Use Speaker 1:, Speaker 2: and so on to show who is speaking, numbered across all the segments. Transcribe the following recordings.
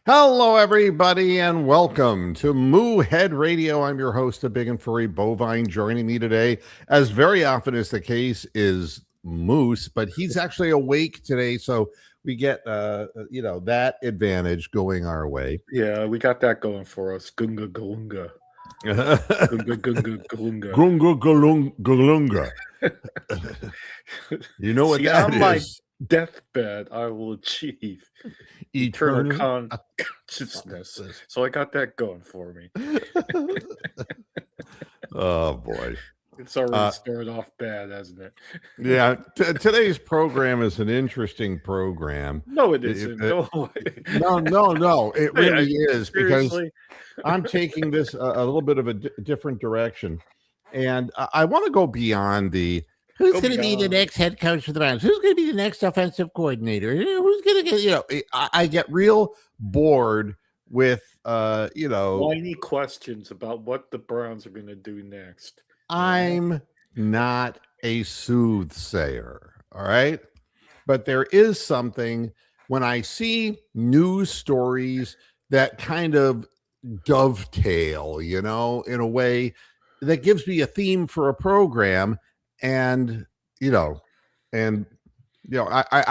Speaker 1: Hello, everybody, and welcome to Moo Head Radio. I'm your host, the big and furry bovine. Joining me today, as very often is the case, is Moose, but he's actually awake today, so we get that advantage going our way.
Speaker 2: Yeah, we got that going for us. Gunga galunga. Gunga gunga galunga.
Speaker 1: Gunga galunga. You know what
Speaker 2: See,
Speaker 1: that
Speaker 2: on my
Speaker 1: is?
Speaker 2: deathbed, I will achieve eternal consciousness. So I got that going for me.
Speaker 1: Oh, boy.
Speaker 2: It's already started off bad, hasn't it?
Speaker 1: Yeah, today's program is an interesting program.
Speaker 2: No, it isn't.
Speaker 1: No. It really is, because I'm taking this a little bit of a different direction. And I want to go beyond the who's going to be the next head coach for the Browns? Who's going to be the next offensive coordinator? Who's going to get, I get real bored with,
Speaker 2: whiny questions about what the Browns are going to do next.
Speaker 1: I'm not a soothsayer, all right? But there is something when I see news stories that kind of dovetail, in a way that gives me a theme for a program. And, I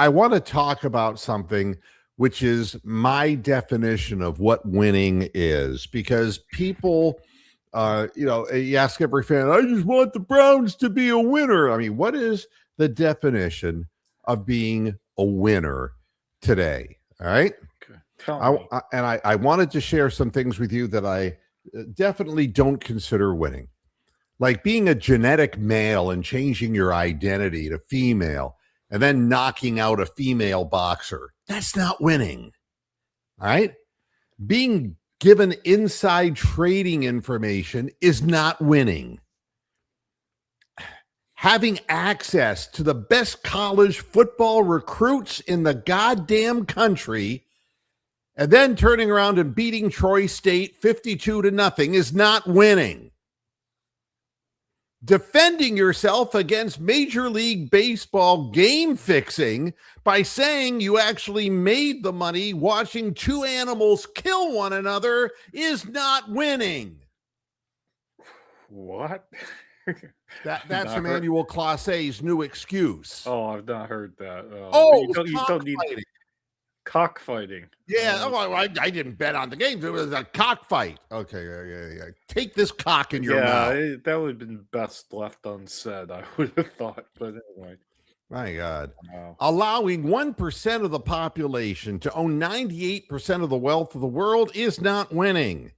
Speaker 1: want to talk about something which is my definition of what winning is, because people, you ask every fan, I just want the Browns to be a winner. I mean, what is the definition of being a winner today? All right. Okay. I wanted to share some things with you that I definitely don't consider winning. Like being a genetic male and changing your identity to female and then knocking out a female boxer. That's not winning. All right. Being given inside trading information is not winning. Having access to the best college football recruits in the goddamn country and then turning around and beating Troy State 52-0 is not winning. Defending yourself against Major League Baseball game fixing by saying you actually made the money watching two animals kill one another is not winning.
Speaker 2: What?
Speaker 1: That's Emmanuel Classe's new excuse.
Speaker 2: Oh, I've not heard that.
Speaker 1: You don't need
Speaker 2: cockfighting.
Speaker 1: Yeah, I didn't bet on the game. It was a cockfight. Okay, yeah. Take this cock in your mouth.
Speaker 2: Yeah, that would have been best left unsaid, I would have thought. But anyway.
Speaker 1: My God. Wow. Allowing 1% of the population to own 98% of the wealth of the world is not winning.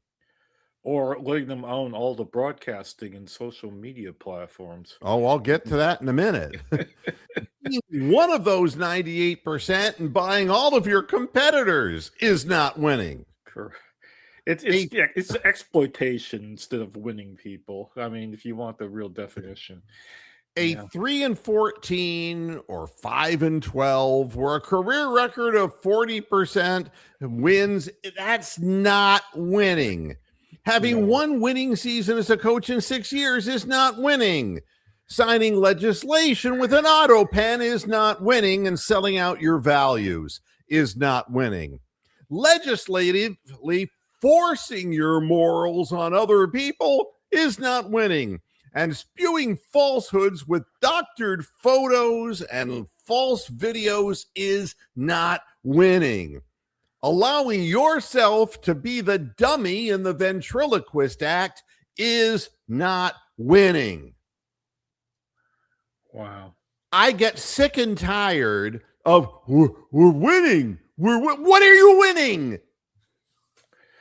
Speaker 2: Or letting them own all the broadcasting and social media platforms.
Speaker 1: Oh, I'll get to that in a minute. One of those 98% and buying all of your competitors is not winning.
Speaker 2: Correct. It's exploitation instead of winning people. I mean, if you want the real definition.
Speaker 1: 3-14 or 5-12 or a career record of 40% wins, that's not winning. Having one winning season as a coach in 6 years is not winning. Signing legislation with an auto pen is not winning, and selling out your values is not winning. Legislatively forcing your morals on other people is not winning. And spewing falsehoods with doctored photos and false videos is not winning. Allowing yourself to be the dummy in the ventriloquist act is not winning.
Speaker 2: Wow.
Speaker 1: I get sick and tired of we're winning. What are you winning?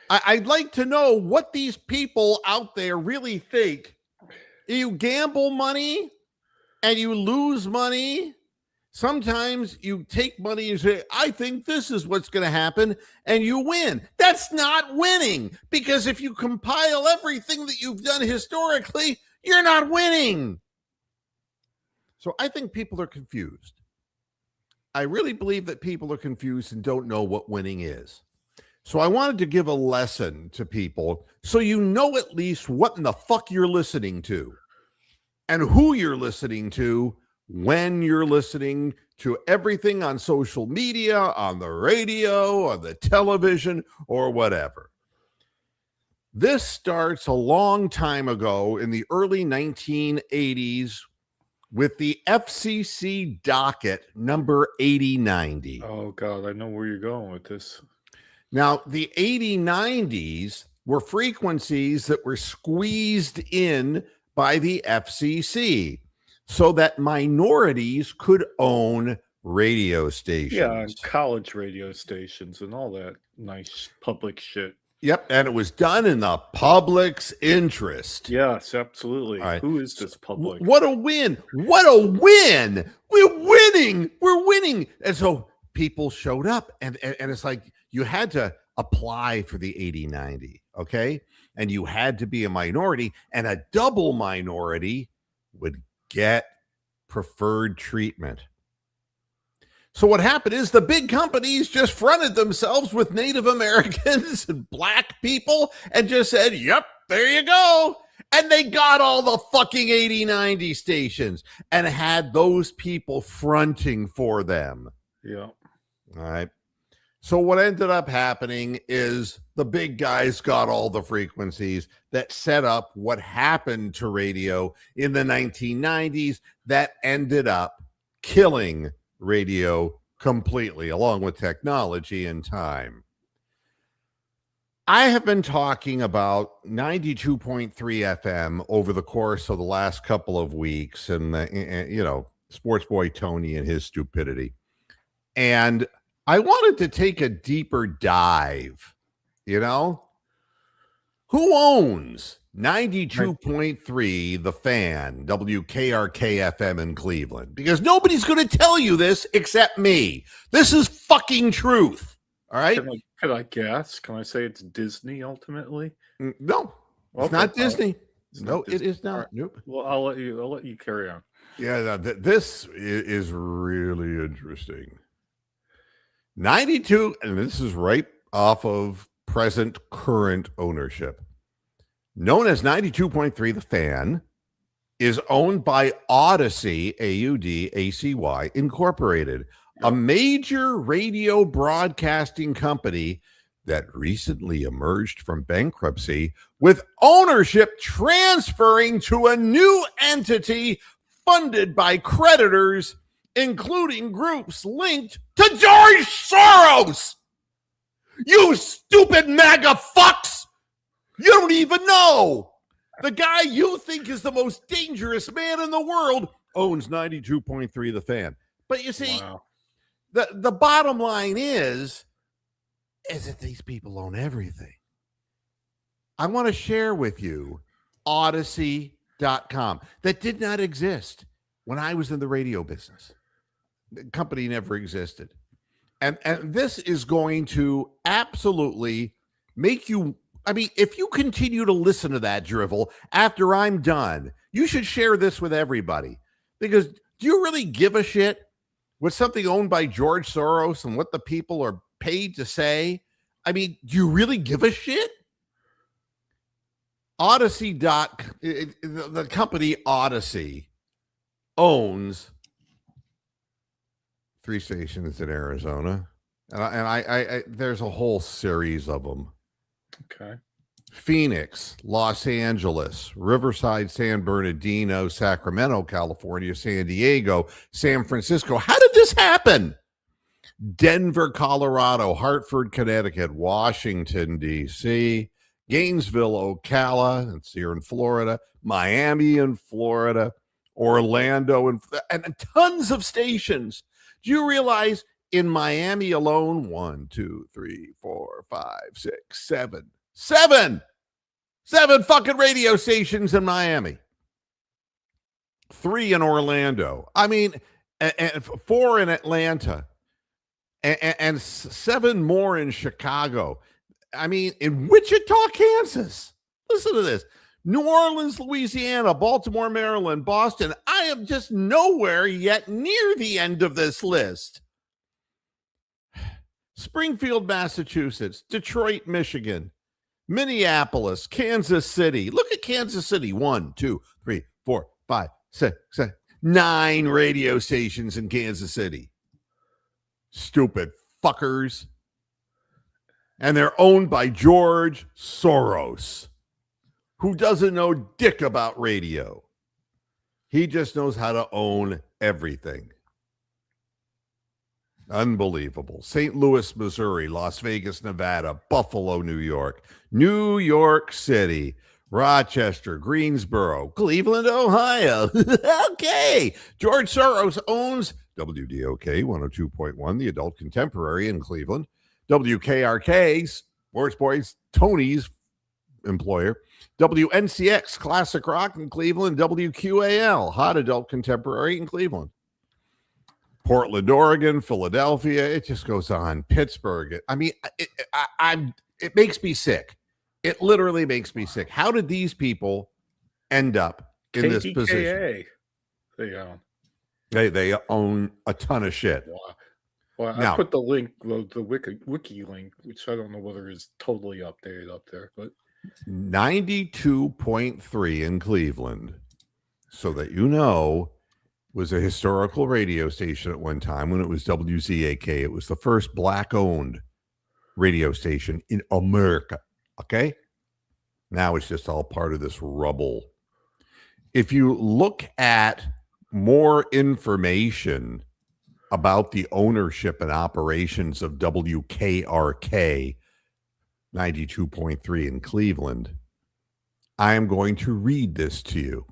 Speaker 1: I'd like to know what these people out there really think. You gamble money and you lose money. Sometimes you take money and say, I think this is what's going to happen, and you win. That's not winning, because if you compile everything that you've done historically, you're not winning. So I think people are confused. I really believe that people are confused and don't know what winning is. So I wanted to give a lesson to people so you know at least what in the fuck you're listening to and who you're listening to when you're listening to everything on social media, on the radio, on the television, or whatever. This starts a long time ago in the early 1980s with the FCC docket number 8090.
Speaker 2: Oh, God, I know where you're going with this.
Speaker 1: Now, the 8090s were frequencies that were squeezed in by the FCC so that minorities could own radio stations.
Speaker 2: Yeah, and college radio stations and all that nice public shit.
Speaker 1: Yep, and it was done in the public's interest.
Speaker 2: Yes, absolutely. Right. Who is this public?
Speaker 1: What a win. What a win. We're winning. We're winning. And so people showed up, and it's like you had to apply for the 8090, okay? And you had to be a minority, and a double minority would get preferred treatment. So what happened is the big companies just fronted themselves with Native Americans and black people and just said, yep, there you go. And they got all the fucking 8090 stations and had those people fronting for them.
Speaker 2: Yeah.
Speaker 1: All right. So what ended up happening is the big guys got all the frequencies that set up what happened to radio in the 1990s that ended up killing radio completely, along with technology and time. I have been talking about 92.3 FM over the course of the last couple of weeks, and Sports Boy Tony and his stupidity. And I wanted to take a deeper dive. Who owns 92.3 The Fan, WKRK FM in Cleveland? Because nobody's going to tell you this except me. This is fucking truth. All right?
Speaker 2: Can I guess? Can I say it's Disney ultimately?
Speaker 1: No, it's not Disney. No, it is not.
Speaker 2: Right.
Speaker 1: Nope.
Speaker 2: Well, I'll let you carry on.
Speaker 1: Yeah, this is really interesting. 92, and this is right off of current ownership. Known as 92.3 The Fan, is owned by Odyssey, AUDACY Incorporated, a major radio broadcasting company that recently emerged from bankruptcy with ownership transferring to a new entity funded by creditors, including groups linked to George Soros. You stupid MAGA fucks! You don't even know. The guy you think is the most dangerous man in the world owns 92.3 The Fan. But you see, wow. the bottom line is that these people own everything. I want to share with you Odyssey.com that did not exist when I was in the radio business. The company never existed. And this is going to absolutely make you, if you continue to listen to that drivel after I'm done, you should share this with everybody. Because do you really give a shit with something owned by George Soros and what the people are paid to say? Do you really give a shit? Odyssey the company Odyssey owns 3 stations in Arizona, and I there's a whole series of them.
Speaker 2: Okay.
Speaker 1: Phoenix, Los Angeles, Riverside, San Bernardino, Sacramento, California, San Diego, San Francisco. How did this happen? Denver, Colorado, Hartford, Connecticut, Washington, D.C., Gainesville, Ocala, that's here in Florida, Miami in Florida, Orlando, and tons of stations. Do you realize in Miami alone, 1, 2, 3, 4, 5, 6, 7 fucking radio stations in Miami, 3 in Orlando. And 4 in Atlanta, and 7 more in Chicago. In Wichita, Kansas. Listen to this. New Orleans, Louisiana, Baltimore, Maryland, Boston. I am just nowhere yet near the end of this list. Springfield, Massachusetts, Detroit, Michigan, Minneapolis, Kansas City. Look at Kansas City. 1, 2, 3, 4, 5, 6, 7, 9 radio stations in Kansas City. Stupid fuckers. And they're owned by George Soros, who doesn't know dick about radio. He just knows how to own everything. Unbelievable. St. Louis, Missouri, Las Vegas, Nevada, Buffalo, New York City, Rochester, Greensboro, Cleveland, Ohio. Okay. George Soros owns WDOK 102.1, the adult contemporary in Cleveland, WKRK, Sports Boys, Tony's employer, WNCX, classic rock in Cleveland, WQAL, hot adult contemporary in Cleveland. Portland, Oregon, Philadelphia, it just goes on. Pittsburgh. I mean, it makes me sick. It literally makes me sick. How did these people end up in this position? They own a ton of shit.
Speaker 2: Wow. Well, now, I put the link, the wiki link, which I don't know whether it's totally updated up there, but
Speaker 1: 92.3 in Cleveland, so that you know, was a historical radio station at one time when it was WZAK. It was the first black-owned radio station in America, okay? Now it's just all part of this rubble. If you look at more information about the ownership and operations of WKRK 92.3 in Cleveland, I am going to read this to you.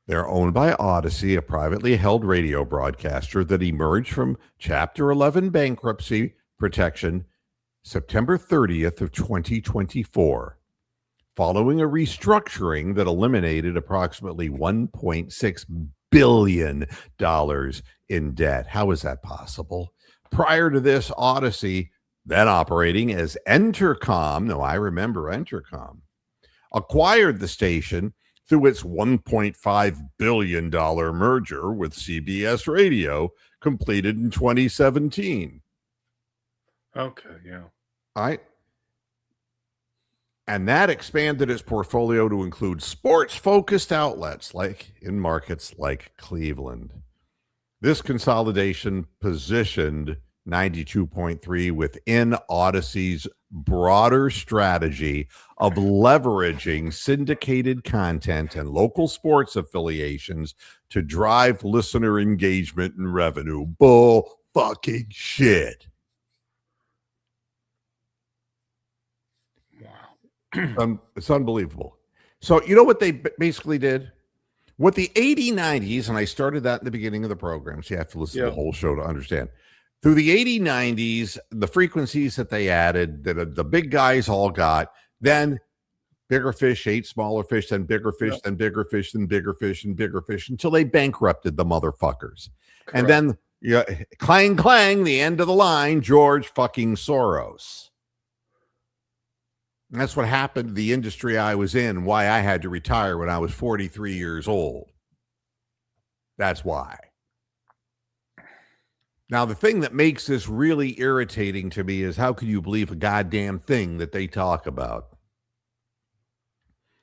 Speaker 1: They're owned by Odyssey, a privately held radio broadcaster that emerged from Chapter 11 bankruptcy protection September 30th of 2024, following a restructuring that eliminated approximately $1.6 billion in debt. How is that possible? Prior to this, Odyssey, then operating as Entercom, no, I remember Entercom, acquired the station through its $1.5 billion merger with CBS Radio, completed in 2017.
Speaker 2: Okay, yeah.
Speaker 1: All right. And that expanded its portfolio to include sports-focused outlets like in markets like Cleveland. This consolidation positioned 92.3 within Odyssey's broader strategy of leveraging syndicated content and local sports affiliations to drive listener engagement and revenue. Bull fucking shit.
Speaker 2: Wow.
Speaker 1: It's unbelievable. So you know what they basically did? What the 80s, 90s, and I started that in the beginning of the program, so you have to listen to the whole show to understand. Through the 80s, 90s, the frequencies that they added, that the big guys all got, then bigger fish ate smaller fish, then bigger fish, then bigger fish, then bigger fish, and bigger fish, until they bankrupted the motherfuckers. Correct. And then, clang, clang, the end of the line, George fucking Soros. And that's what happened to the industry I was in, why I had to retire when I was 43 years old. That's why. Now, the thing that makes this really irritating to me is how can you believe a goddamn thing that they talk about?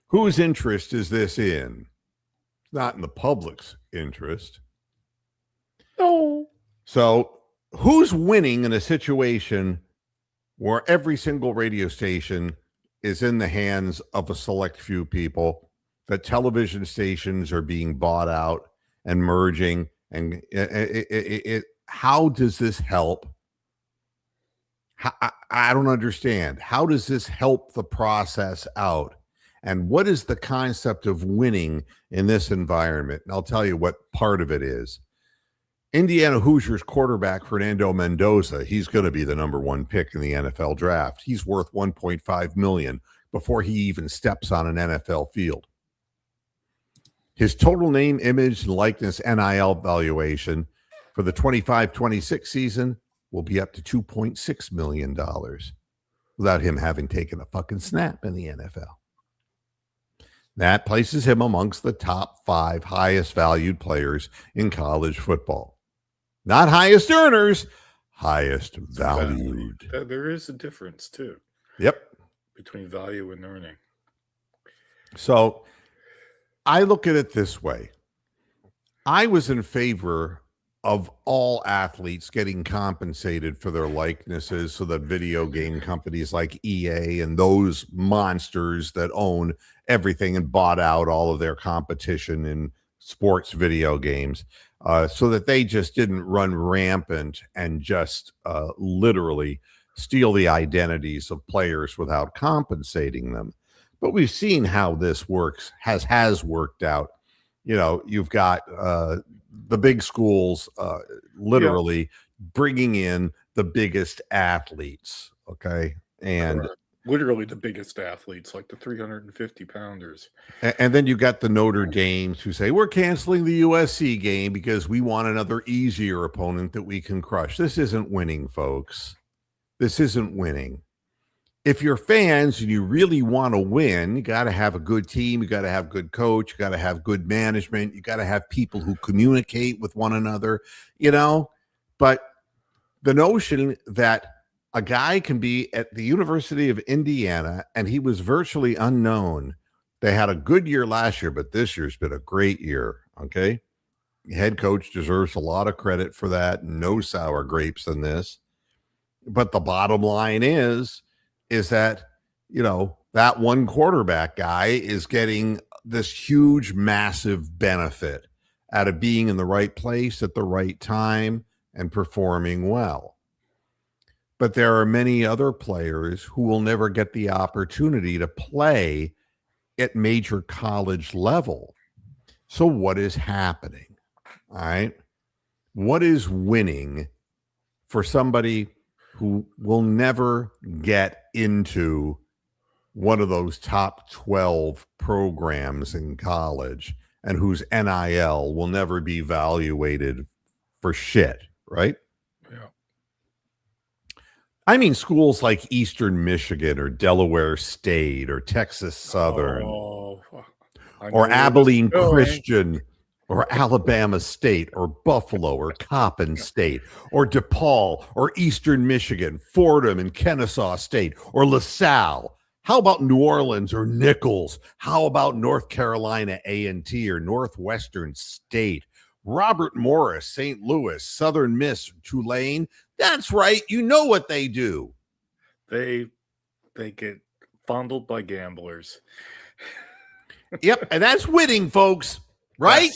Speaker 1: Whose interest is this in? It's not in the public's interest.
Speaker 2: No.
Speaker 1: So who's winning in a situation where every single radio station is in the hands of a select few people, that television stations are being bought out and merging, and how does this help? I don't understand. How does this help the process out? And what is the concept of winning in this environment? And I'll tell you what part of it is. Indiana Hoosiers quarterback Fernando Mendoza, he's going to be the number one pick in the NFL draft. He's worth $1.5 million before he even steps on an NFL field. His total name, image, and likeness NIL valuation for the 25-26 season will be up to $2.6 million without him having taken a fucking snap in the NFL. That places him amongst the top 5 highest valued players in college football. Not highest earners, highest valued.
Speaker 2: There is a difference, too.
Speaker 1: Yep.
Speaker 2: Between value and earning.
Speaker 1: So I look at it this way. I was in favor of all athletes getting compensated for their likenesses so that video game companies like EA and those monsters that own everything and bought out all of their competition in sports video games, so that they just didn't run rampant and just literally steal the identities of players without compensating them. But we've seen how this works, has worked out. You've got the big schools literally bringing in the biggest athletes, okay? And
Speaker 2: correct. Literally the biggest athletes, like the 350 pounders.
Speaker 1: And then you got the Notre Dames who say, we're canceling the USC game because we want another easier opponent that we can crush. This isn't winning, folks. This isn't winning. If you're fans and you really want to win, you got to have a good team. You got to have good coach. You got to have good management. You got to have people who communicate with one another, But the notion that a guy can be at the University of Indiana and he was virtually unknown. They had a good year last year, but this year's been a great year, okay? Head coach deserves a lot of credit for that. No sour grapes in this. But the bottom line is that, that one quarterback guy is getting this huge, massive benefit out of being in the right place at the right time and performing well. But there are many other players who will never get the opportunity to play at major college level. So what is happening? All right. What is winning for somebody who will never get into one of those top 12 programs in college and whose NIL will never be evaluated for shit, right?
Speaker 2: Yeah.
Speaker 1: I mean, schools like Eastern Michigan or Delaware State or Texas Southern or Abilene Christian or Alabama State or Buffalo or Coppin State or DePaul or Eastern Michigan, Fordham and Kennesaw State or LaSalle. How about New Orleans or Nichols? How about North Carolina A&T or Northwestern State? Robert Morris, St. Louis, Southern Miss, Tulane. That's right. You know what they do.
Speaker 2: They get fondled by gamblers.
Speaker 1: Yep, and that's winning, folks. Right?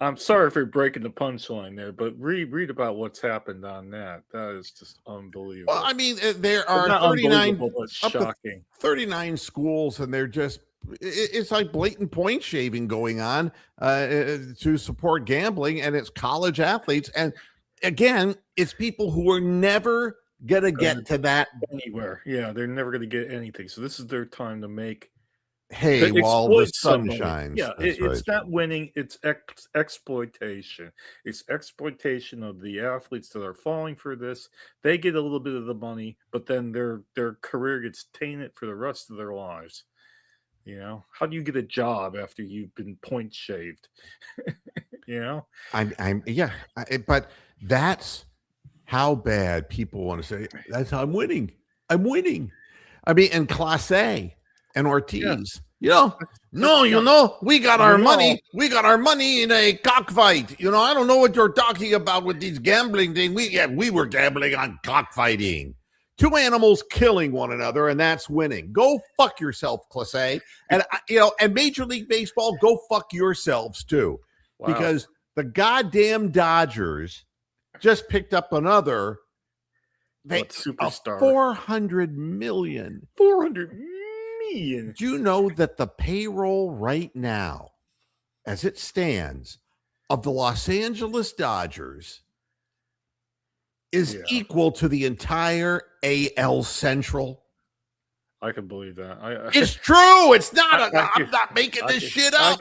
Speaker 2: I'm sorry for breaking the punchline there, but read about what's happened on that. That is just unbelievable.
Speaker 1: Well, I mean, there are 39,
Speaker 2: shocking.
Speaker 1: 39 schools, and they're just, it's like blatant point shaving going on to support gambling, and it's college athletes. And again, it's people who are never going to get to that
Speaker 2: anywhere. Yeah, they're never going to get anything. So this is their time to make
Speaker 1: hay while the sun shines.
Speaker 2: Yeah, it's not winning, it's exploitation. It's exploitation of the athletes that are falling for this. They get a little bit of the money, but then their career gets tainted for the rest of their lives. How do you get a job after you've been point shaved?
Speaker 1: But that's how bad people want to say that's how I'm winning. I mean, and Class A and Ortiz, we got our money. We got our money in a cockfight. I don't know what you're talking about with these gambling things. We were gambling on cockfighting. Two animals killing one another, and that's winning. Go fuck yourself, Class A. And, and Major League Baseball, go fuck yourselves too. Wow. Because the goddamn Dodgers just picked up another
Speaker 2: superstar.
Speaker 1: $400 million.
Speaker 2: $400 million.
Speaker 1: Do you know that the payroll right now, as it stands, of the Los Angeles Dodgers is equal to the entire AL Central?
Speaker 2: I can believe that.
Speaker 1: It's true. It's not. I'm not making this shit up.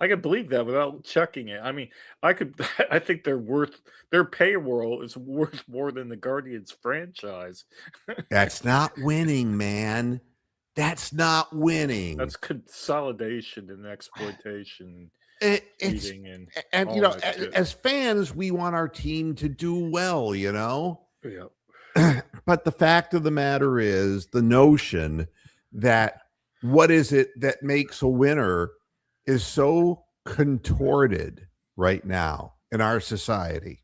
Speaker 2: I can believe that without checking it. I mean, I think their payroll is worth more than the Guardians franchise.
Speaker 1: That's not winning, man. That's not winning.
Speaker 2: That's consolidation and exploitation.
Speaker 1: As fans, we want our team to do well,
Speaker 2: Yeah.
Speaker 1: But the fact of the matter is the notion that what is it that makes a winner is so contorted right now. in our society.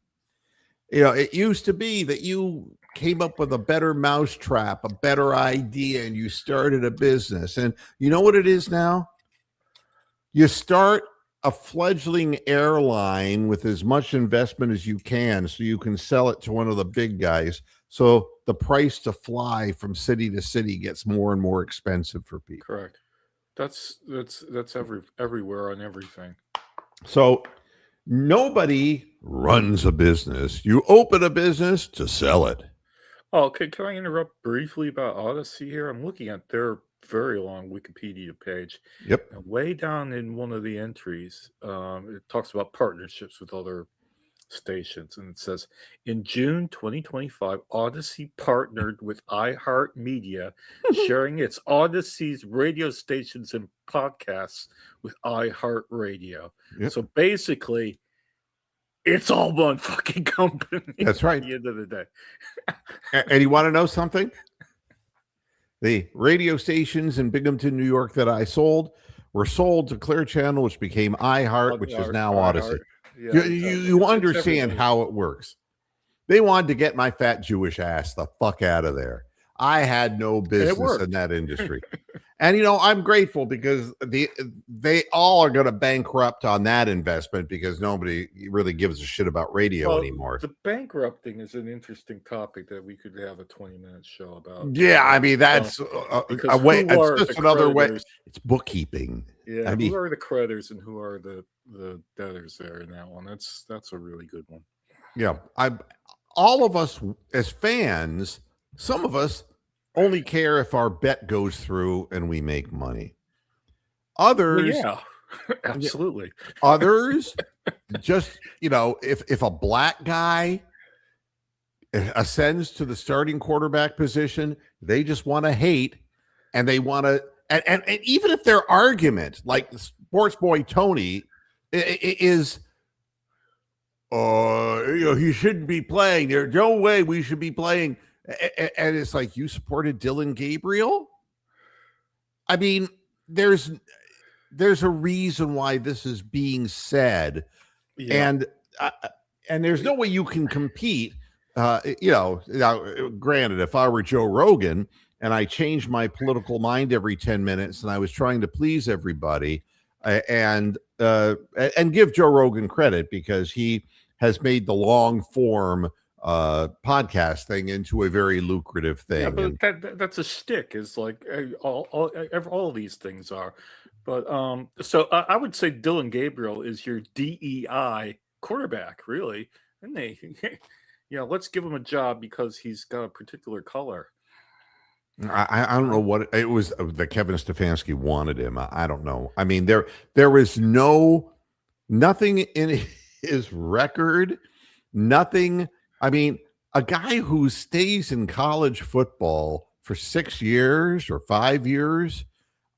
Speaker 1: You know, it used to be that you came up with a better mousetrap, a better idea, and you started a business. And you know what it is now? You start a fledgling airline with as much investment as you can so you can sell it to one of the big guys. So the price to fly from city to city gets more and more expensive for people.
Speaker 2: Correct. That's everywhere on everything.
Speaker 1: So nobody runs a business. You open a business to sell it.
Speaker 2: Oh, okay. Can I interrupt briefly about Odyssey here? I'm looking at their very long Wikipedia page.
Speaker 1: Yep.
Speaker 2: And way down in one of the entries, it talks about partnerships with other stations. And it says, in June 2025, Odyssey partnered with iHeartMedia, sharing its Odyssey's radio stations and podcasts with iHeartRadio.
Speaker 1: Yep.
Speaker 2: So basically, it's all one fucking company.
Speaker 1: That's right.
Speaker 2: At the end of the day.
Speaker 1: And you want to know something? The radio stations in Binghamton, New York that I sold were sold to Clear Channel, which became iHeart, which is now Odyssey.
Speaker 2: Yeah,
Speaker 1: you understand how it works. They wanted to get my fat Jewish ass the fuck out of there. I had no business in that industry. And, you know, I'm grateful because they all are going to bankrupt on that investment because nobody really gives a shit about radio anymore.
Speaker 2: The bankrupting is an interesting topic that we could have a 20-minute show about.
Speaker 1: Yeah, I mean, that's a way. It's just another way. It's bookkeeping.
Speaker 2: Yeah, I mean, who are the creditors and who are the debtors there in that one? That's a really good one.
Speaker 1: Yeah, all of us as fans, some of us only care if our bet goes through and we make money. Others,
Speaker 2: yeah, absolutely.
Speaker 1: Others, just, you know, if a black guy ascends to the starting quarterback position, they just want to hate, and they want to, and even if their argument, like Sports Boy Tony, is, you know, he shouldn't be playing. There's no way we should be playing. And it's like, you supported Dylan Gabriel? I mean, there's a reason why this is being said. Yeah. And there's no way you can compete. You know, now, granted, if I were Joe Rogan and I changed my political mind every 10 minutes and I was trying to please everybody, and give Joe Rogan credit because he has made the long form podcast thing into a very lucrative thing.
Speaker 2: Yeah, but that's a shtick. Is like all these things are. But so I would say Dylan Gabriel is your DEI quarterback, really, isn't he? You know, let's give him a job because he's got a particular color.
Speaker 1: I don't know what it was that Kevin Stefanski wanted him. I don't know. I mean, there was nothing in his record, nothing. I mean, a guy who stays in college football for 6 years or 5 years.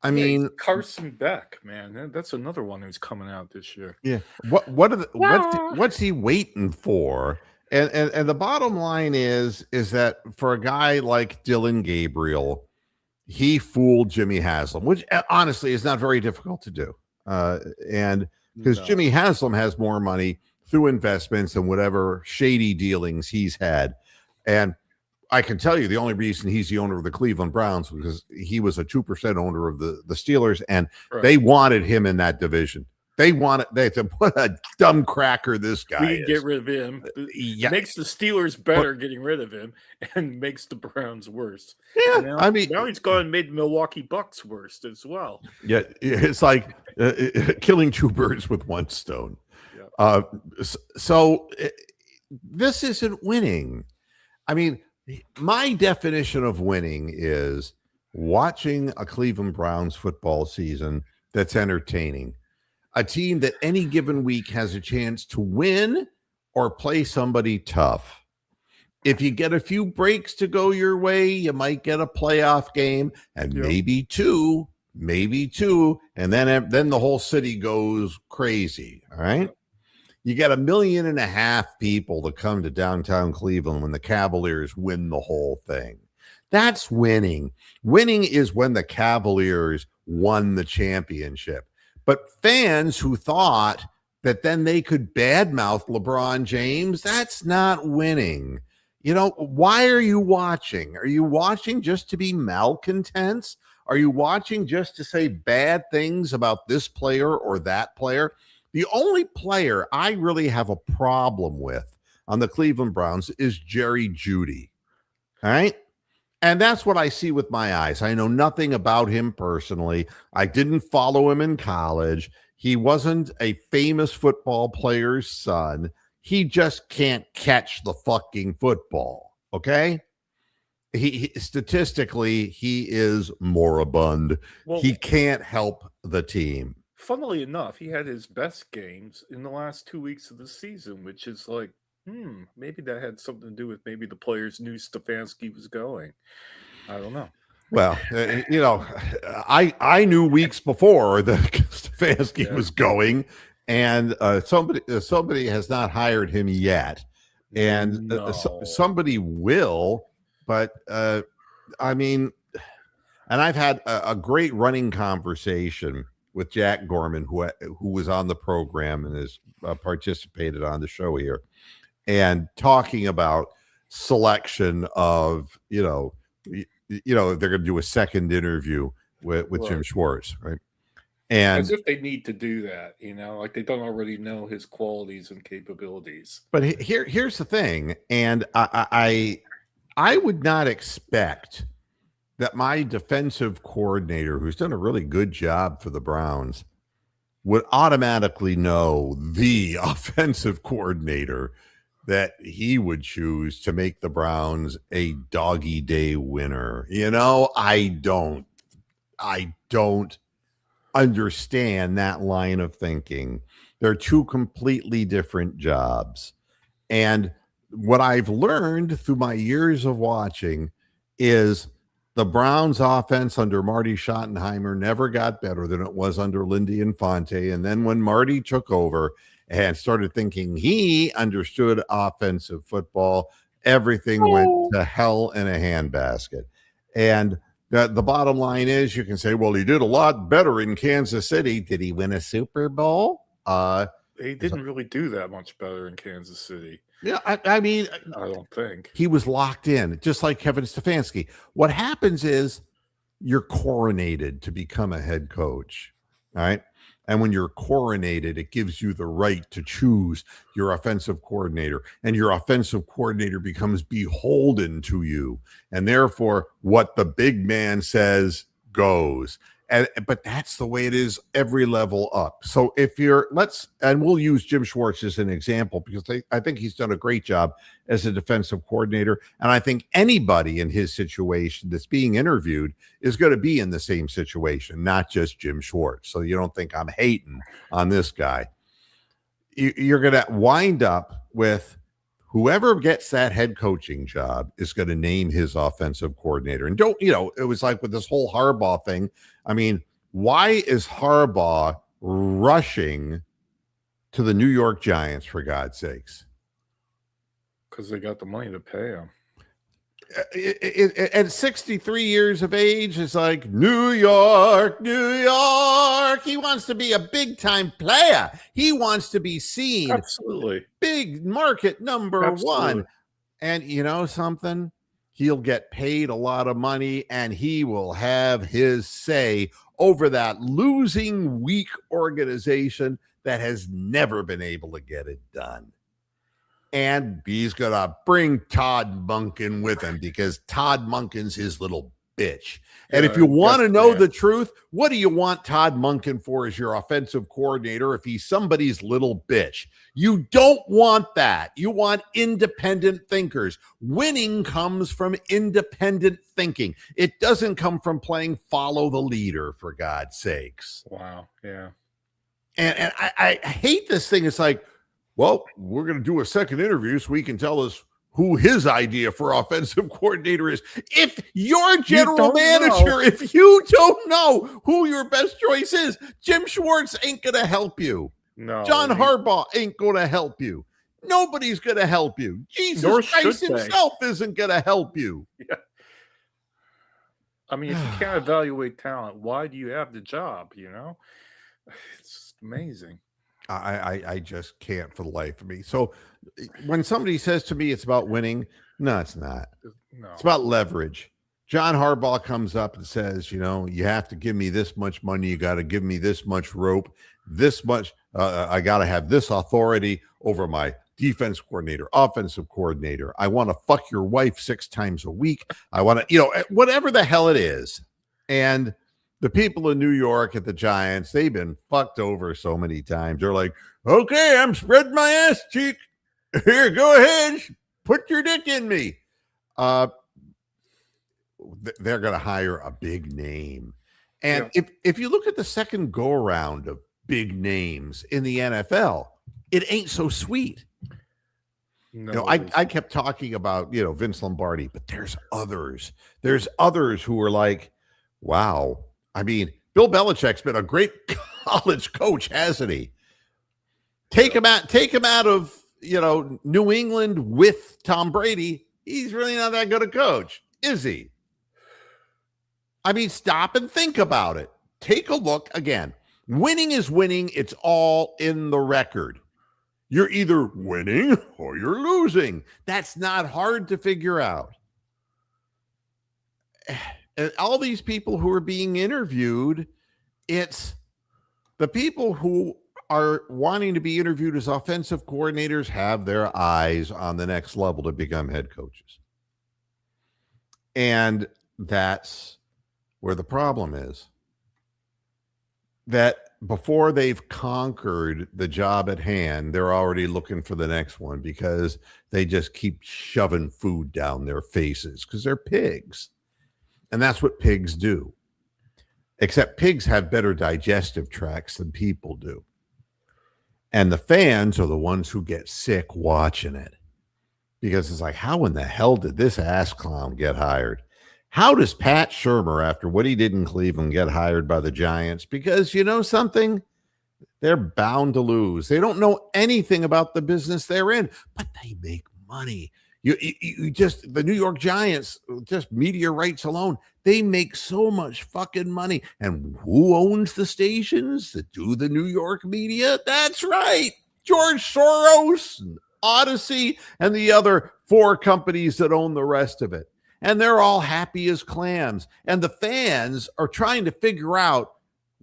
Speaker 1: I mean,
Speaker 2: Carson Beck, man, that's another one who's coming out this year.
Speaker 1: Yeah. What's he waiting for? And the bottom line is that for a guy like Dylan Gabriel, he fooled Jimmy Haslam, which honestly is not very difficult to do. And because Jimmy Haslam has more money through investments and whatever shady dealings he's had. And I can tell you the only reason he's the owner of the Cleveland Browns was because he was a 2% owner of the Steelers, and they wanted him in that division. They said, what a dumb cracker this guy
Speaker 2: is. Get rid of him. Yeah. Makes the Steelers better getting rid of him and makes the Browns worse.
Speaker 1: Yeah,
Speaker 2: I mean, now he's gone and made the Milwaukee Bucks worse as well.
Speaker 1: Yeah, it's like killing two birds with one stone. Yeah. So this isn't winning. I mean, my definition of winning is watching a Cleveland Browns football season that's entertaining. A team that any given week has a chance to win or play somebody tough. If you get a few breaks to go your way, you might get a playoff game and maybe two, and then the whole city goes crazy. All right. You got 1.5 million people to come to downtown Cleveland when the Cavaliers win the whole thing. That's winning. Winning is when the Cavaliers won the championship. But fans who thought that then they could badmouth LeBron James. That's not winning. Why are you watching? Are you watching just to be malcontents? Are you watching just to say bad things about this player or that player? The only player I really have a problem with on the Cleveland Browns is Jerry Jeudy. All right. And that's what I see with my eyes. I know nothing about him personally. I didn't follow him in college. He wasn't a famous football player's son. He just can't catch the fucking football. Okay. He statistically, he is moribund.
Speaker 2: Well,
Speaker 1: He can't help the team.
Speaker 2: funnily enough, he had his best games in the last 2 weeks of the season, which is like, maybe that had something to do with maybe the players knew Stefanski was going. I don't know.
Speaker 1: Well, I knew weeks before that Stefanski
Speaker 2: Yeah.
Speaker 1: was going, and somebody has not hired him yet, and
Speaker 2: No.
Speaker 1: somebody will. But I mean, and I've had a great running conversation with Jack Gorman, who was on the program and has participated on the show here, and talking about selection of they're going to do a second interview with Jim
Speaker 2: Right.
Speaker 1: Schwartz, right? And
Speaker 2: As if they need to do that, like they don't already know his qualities and capabilities.
Speaker 1: but here's the thing, and I would not expect that my defensive coordinator, who's done a really good job for the Browns, would automatically know the offensive coordinator that he would choose to make the Browns a doggy day winner. I don't understand that line of thinking. They're two completely different jobs. And what I've learned through my years of watching is the Browns offense under Marty Schottenheimer never got better than it was under Lindy Infante. And then when Marty took over and started thinking he understood offensive football, everything went to hell in a handbasket. And the bottom line is, you can say, well, he did a lot better in Kansas City. Did he win a Super Bowl?
Speaker 2: He didn't really do that much better in Kansas City.
Speaker 1: Yeah, I mean,
Speaker 2: I don't think.
Speaker 1: he was locked in, just like Kevin Stefanski. What happens is you're coronated to become a head coach, all right? And when you're coronated, it gives you the right to choose your offensive coordinator, and your offensive coordinator becomes beholden to you. And therefore, what the big man says goes. But that's the way it is every level up. So if we'll use Jim Schwartz as an example, because I think he's done a great job as a defensive coordinator. And I think anybody in his situation that's being interviewed is going to be in the same situation, not just Jim Schwartz. So you don't think I'm hating on this guy. You're going to wind up with whoever gets that head coaching job is going to name his offensive coordinator. And it was like with this whole Harbaugh thing. I mean, why is Harbaugh rushing to the New York Giants, for God's sakes?
Speaker 2: Because they got the money to pay him.
Speaker 1: At 63 years of age, it's like, New York, New York. He wants to be a big time player. He wants to be seen.
Speaker 2: Absolutely.
Speaker 1: Big market number
Speaker 2: Absolutely.
Speaker 1: one. And you know something? He'll get paid a lot of money, and he will have his say over that losing, weak organization that has never been able to get it done. And he's going to bring Todd Monken with him, because Todd Monken's his little bitch. And if you want to know the truth, what do you want Todd Monken for as your offensive coordinator if he's somebody's little bitch? You don't want that. You want independent thinkers. Winning comes from independent thinking. It doesn't come from playing follow the leader, for God's sakes.
Speaker 2: Wow. Yeah.
Speaker 1: And I hate this thing. It's like, well, we're going to do a second interview so he can tell us who his idea for offensive coordinator is. If your general manager, if you don't know who your best choice is, Jim Schwartz ain't going to help you.
Speaker 2: No.
Speaker 1: John Harbaugh ain't going to help you. Nobody's going to help you. Jesus Christ himself isn't going to help you.
Speaker 2: Yeah. I mean, if you can't evaluate talent, why do you have the job? It's just amazing.
Speaker 1: I just can't for the life of me. So when somebody says to me it's about winning, no, it's not.
Speaker 2: No.
Speaker 1: It's about leverage. John Harbaugh comes up and says, you have to give me this much money. You got to give me this much rope, this much. I got to have this authority over my defense coordinator, offensive coordinator. I want to fuck your wife 6 times a week. I want to, whatever the hell it is. And the people in New York at the Giants, they've been fucked over so many times. They're like, okay, I'm spreading my ass cheek. Here, go ahead. Put your dick in me. They're going to hire a big name. And if you look at the second go around of big names in the NFL, it ain't so sweet.
Speaker 2: No,
Speaker 1: I kept talking about, Vince Lombardi, but there's others. There's others who are like, wow. I mean, Bill Belichick's been a great college coach, hasn't he? Take him out of, New England with Tom Brady. He's really not that good a coach, is he? I mean, stop and think about it. Take a look again. Winning is winning. It's all in the record. You're either winning or you're losing. That's not hard to figure out. And all these people who are being interviewed, it's the people who are wanting to be interviewed as offensive coordinators have their eyes on the next level to become head coaches. And that's where the problem is. That before they've conquered the job at hand, they're already looking for the next one because they just keep shoving food down their faces because they're pigs. And that's what pigs do. Except pigs have better digestive tracts than people do. And the fans are the ones who get sick watching it. Because it's like, how in the hell did this ass clown get hired? How does Pat Shurmur, after what he did in Cleveland, get hired by the Giants? Because you know something? They're bound to lose. They don't know anything about the business they're in, but they make money. You just, the New York Giants, just media rights alone, they make so much fucking money. And who owns the stations that do the New York media? That's right. George Soros, and Odyssey, and the other 4 companies that own the rest of it. And they're all happy as clams. And the fans are trying to figure out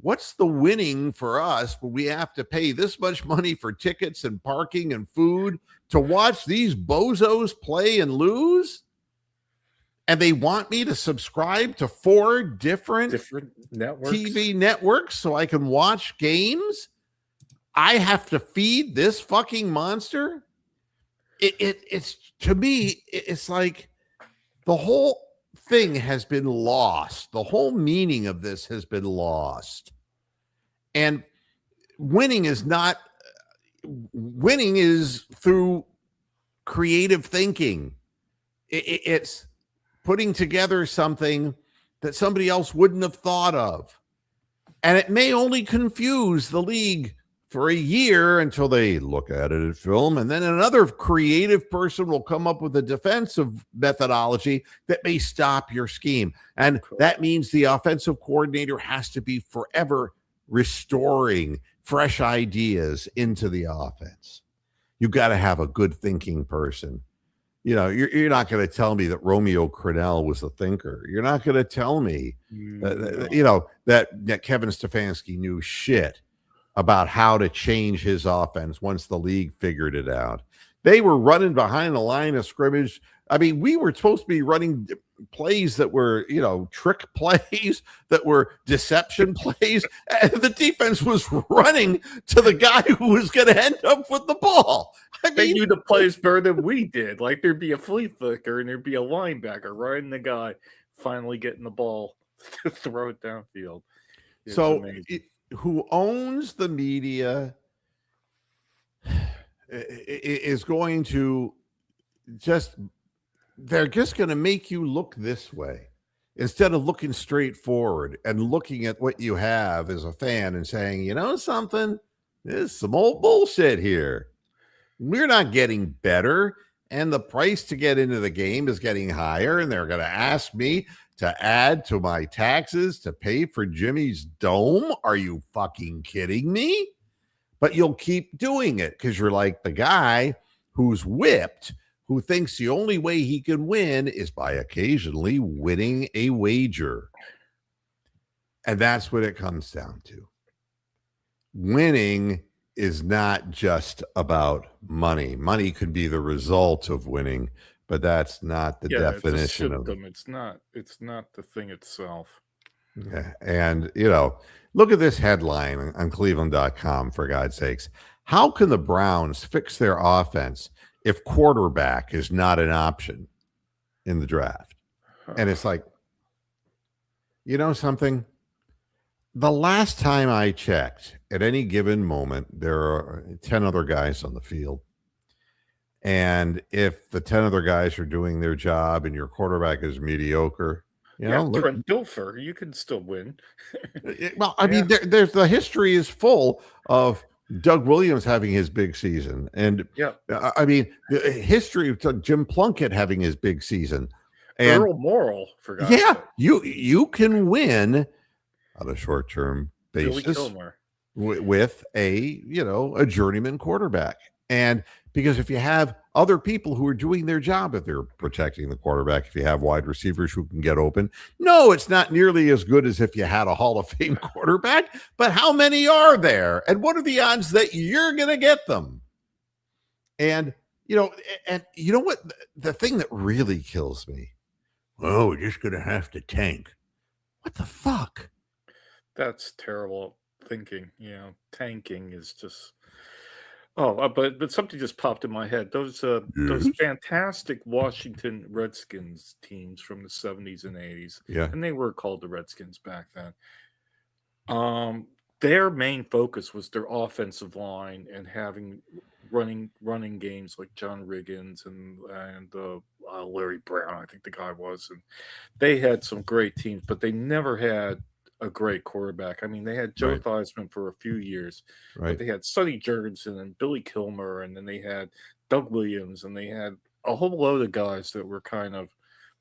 Speaker 1: what's the winning for us when we have to pay this much money for tickets and parking and food to watch these bozos play and lose? And they want me to subscribe to 4 different
Speaker 2: networks,
Speaker 1: TV networks so I can watch games? I have to feed this fucking monster? It's to me, it's like the whole thing has been lost. The whole meaning of this has been lost. And winning is through creative thinking. It's putting together something that somebody else wouldn't have thought of. And it may only confuse the league for a year until they look at it at film. And then another creative person will come up with a defensive methodology that may stop your scheme. And that means the offensive coordinator has to be forever restoring fresh ideas into the offense. You've got to have a good thinking person. You're not going to tell me that Romeo Crennel was a thinker. You're not going to tell me, that Kevin Stefanski knew shit about how to change his offense once the league figured it out. They were running behind the line of scrimmage. I mean, we were supposed to be running plays that were, trick plays, that were deception plays. And the defense was running to the guy who was going to end up with the ball. I mean,
Speaker 2: they knew the plays better than we did. Like there'd be a flea flicker and there'd be a linebacker riding the guy, finally getting the ball to throw it downfield.
Speaker 1: Who owns the media is going to they're just going to make you look this way instead of looking straight forward and looking at what you have as a fan and saying, you know something, there's some old bullshit here. We're not getting better. And the price to get into the game is getting higher. And they're going to ask me to add to my taxes to pay for Jimmy's dome. Are you fucking kidding me? but you'll keep doing it because you're like the guy who's whipped, who thinks the only way he can win is by occasionally winning a wager. And that's what it comes down to. Winning is not just about money. Money could be the result of winning, but that's not the definition of
Speaker 2: it. It's not the thing itself.
Speaker 1: Yeah. And, look at this headline on Cleveland.com, for God's sakes. How can the Browns fix their offense if quarterback is not an option in the draft? And it's like, something? The last time I checked, at any given moment, there are 10 other guys on the field. And if the 10 other guys are doing their job and your quarterback is mediocre,
Speaker 2: Trent Dilfer, you can still win.
Speaker 1: Well, I mean, there's the history is full of Doug Williams having his big season, and I mean, the history of Jim Plunkett having his big season, and
Speaker 2: Earl Morrall, for God's sake.
Speaker 1: you can win on a short-term basis with a journeyman quarterback, and because if you have other people who are doing their job, if they're protecting the quarterback, if you have wide receivers who can get open, no, it's not nearly as good as if you had a Hall of Fame quarterback. But how many are there? And what are the odds that you're going to get them? And, what? The thing that really kills me, we're just going to have to tank. What the fuck?
Speaker 2: That's terrible thinking. Tanking is just... Oh, but something just popped in my head. Those fantastic Washington Redskins teams from the 70s and 80s, and they were called the Redskins back then. Their main focus was their offensive line and having running games like John Riggins and Larry Brown, I think the guy was, and they had some great teams, but they never had a great quarterback. I mean, they had Joe Theismann for a few years, but they had Sonny Jurgensen and Billy Kilmer, and then they had Doug Williams, and they had a whole load of guys that were kind of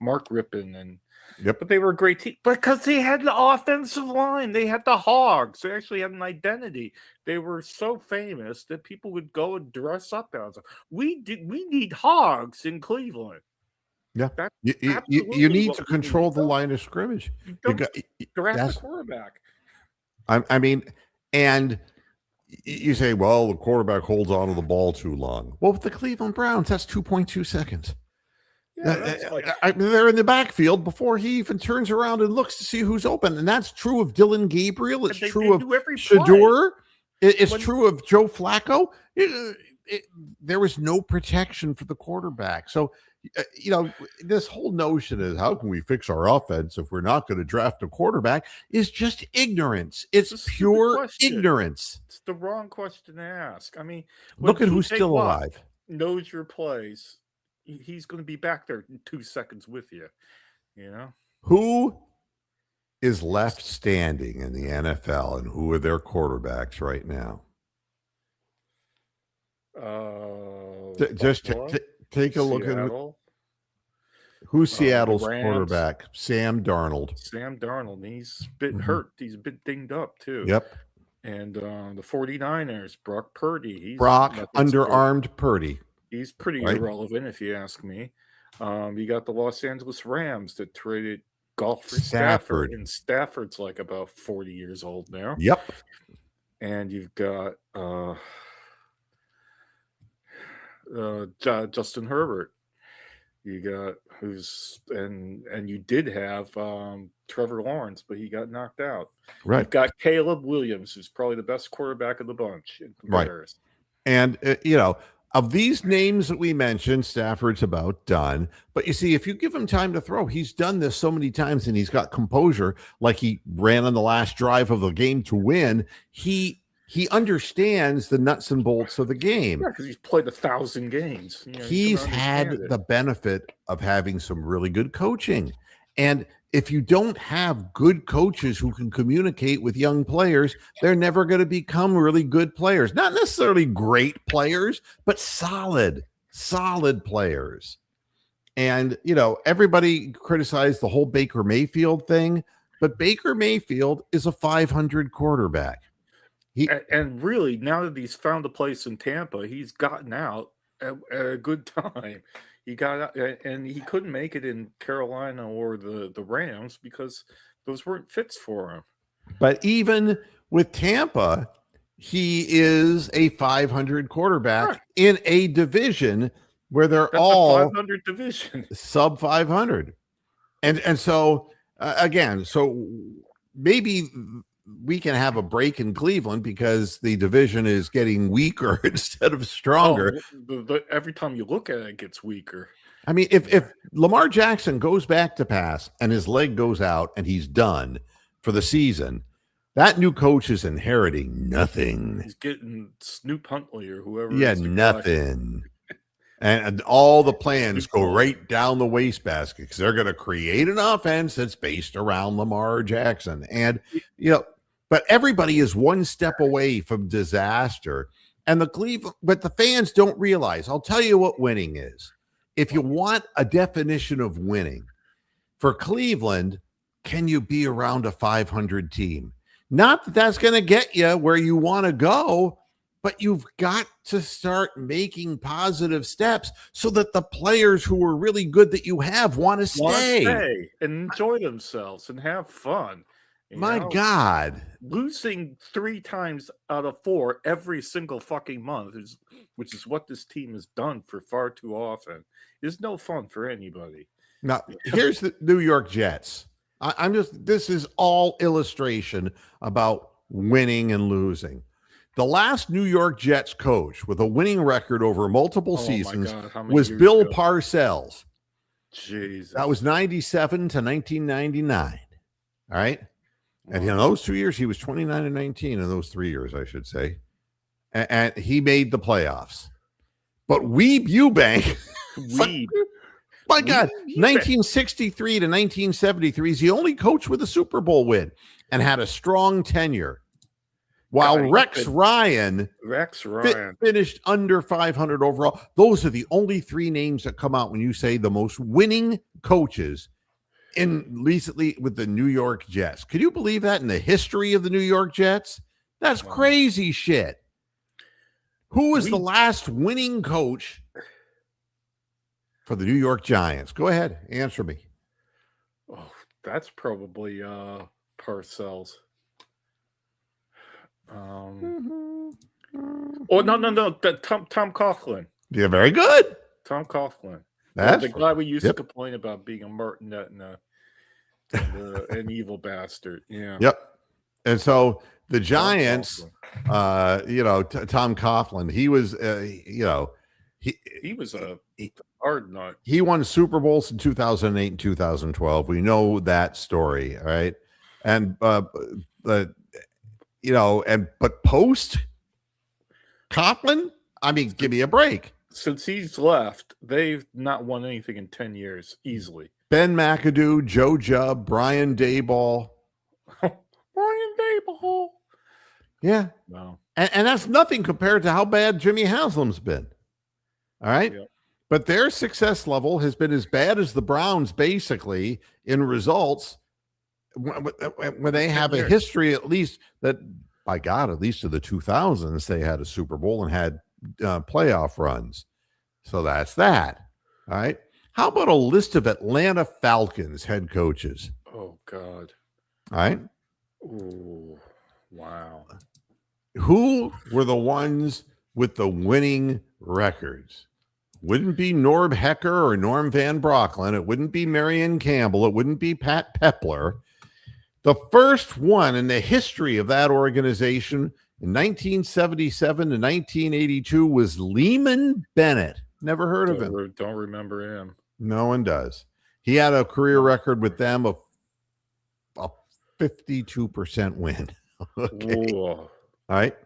Speaker 2: Mark Rippon, but they were a great team because they had the offensive line. They had the Hogs. They actually had an identity. They were so famous that people would go and dress up as. We need Hogs in Cleveland.
Speaker 1: Yeah, you need to control the line of scrimmage.
Speaker 2: You draft the quarterback.
Speaker 1: I mean, and you say, well, the quarterback holds on to the ball too long. Well, with the Cleveland Browns, that's 2.2 seconds. They're in the backfield before he even turns around and looks to see who's open. And that's true of Dylan Gabriel. It's true of Shador. It's true of Joe Flacco. There was no protection for the quarterback. So, this whole notion is how can we fix our offense if we're not going to draft a quarterback is just ignorance. It's pure ignorance.
Speaker 2: It's the wrong question to ask. I mean,
Speaker 1: look at who's still alive.
Speaker 2: Knows your plays. He's going to be back there in 2 seconds with you.
Speaker 1: Who is left standing in the NFL and who are their quarterbacks right now? Just take a look at who's Seattle's quarterback. Sam Darnold.
Speaker 2: He's a bit hurt. He's a bit dinged up too.
Speaker 1: Yep.
Speaker 2: And the 49ers, Brock Purdy.
Speaker 1: Underarmed Purdy.
Speaker 2: He's pretty irrelevant if you ask me. You got the Los Angeles Rams that traded golf for Stafford. And Stafford's like about 40 years old now.
Speaker 1: Yep.
Speaker 2: And you've got Justin Herbert. You got and you did have Trevor Lawrence, but he got knocked out.
Speaker 1: Right.
Speaker 2: You've got Caleb Williams, who's probably the best quarterback of the bunch in comparison.
Speaker 1: Right. And of these names that we mentioned, Stafford's about done. But you see, if you give him time to throw, he's done this so many times and he's got composure, like he ran on the last drive of the game to win. He understands the nuts and bolts of the game.
Speaker 2: Yeah, because he's played 1,000 games.
Speaker 1: He's had the benefit of having some really good coaching. And if you don't have good coaches who can communicate with young players, they're never going to become really good players. Not necessarily great players, but solid players. And, everybody criticized the whole Baker Mayfield thing, but Baker Mayfield is a 500 quarterback.
Speaker 2: And really, now that he's found a place in Tampa, he's gotten out at a good time. He got out, and he couldn't make it in Carolina or the Rams because those weren't fits for him.
Speaker 1: But even with Tampa, he is a 500 quarterback
Speaker 2: Right.
Speaker 1: in a division where they're
Speaker 2: That's
Speaker 1: all
Speaker 2: a 500 division.
Speaker 1: sub 500. And so again, so maybe we can have a break in Cleveland because the division is getting weaker instead of stronger.
Speaker 2: Every time you look at it, it gets weaker.
Speaker 1: I mean, if Lamar Jackson goes back to pass and his leg goes out and he's done for the season, that new coach is inheriting nothing.
Speaker 2: He's getting Snoop Huntley or whoever.
Speaker 1: Yeah, nothing. And all the plans go right down the wastebasket because they're going to create an offense that's based around Lamar Jackson. And, but everybody is one step away from disaster. And but the fans don't realize, I'll tell you what winning is. If you want a definition of winning for Cleveland, can you be around a 500 team? Not that that's going to get you where you want to go, but you've got to start making positive steps so that the players who are really good that you have want to stay
Speaker 2: and enjoy themselves and have fun.
Speaker 1: My God,
Speaker 2: losing 3 times out of 4 every single fucking month which is what this team has done for far too often, is no fun for anybody.
Speaker 1: Now, here's the New York Jets. This is all illustration about winning and losing. The last New York Jets coach with a winning record over multiple seasons was Bill Parcells.
Speaker 2: Jesus.
Speaker 1: That was 97 to 1999. All right. And in those 2 years, he was 29 and 19 in those 3 years, I should say. And he made the playoffs. But Weeb Eubank, my God, 1963 to 1973 is the only coach with a Super Bowl win and had a strong tenure. While Rex Ryan finished under 500 overall. Those are the only 3 names that come out when you say the most winning coaches recently with the New York Jets. Can you believe that in the history of the New York Jets? That's crazy shit. Who was the last winning coach for the New York Giants? Go ahead, answer me.
Speaker 2: Oh, that's probably Parcells. Oh no, Tom Coughlin.
Speaker 1: Yeah, very good.
Speaker 2: Tom Coughlin.
Speaker 1: That's
Speaker 2: the guy we used to complain about being a martinet and an evil bastard. Yeah.
Speaker 1: Yep. And so the Giants, Tom Coughlin, he was,
Speaker 2: he was a hard nut.
Speaker 1: He won Super Bowls in 2008 and 2012. We know that story, all right? And but post Coughlin, I mean, give me a break.
Speaker 2: Since he's left, they've not won anything in 10 years easily.
Speaker 1: Ben McAdoo, Joe Jubb, Brian Daboll.
Speaker 2: Brian Daboll.
Speaker 1: Yeah.
Speaker 2: No.
Speaker 1: And that's nothing compared to how bad Jimmy Haslam's been. All right. Yep. But their success level has been as bad as the Browns, basically, in results when they have a history, at least that, by God, at least to the 2000s, they had a Super Bowl and had playoff runs. So that's that. All right. How about a list of Atlanta Falcons head coaches?
Speaker 2: Oh, God.
Speaker 1: All right.
Speaker 2: Oh, wow.
Speaker 1: Who were the ones with the winning records? Wouldn't be Norm Hecker or Norm Van Brocklin. It wouldn't be Marion Campbell. It wouldn't be Pat Pepler. The first one in the history of that organization in 1977 to 1982 was Lehman Bennett. Never heard of him.
Speaker 2: Don't remember him.
Speaker 1: No one does. He had a career record with them of a 52% win. Okay. All right.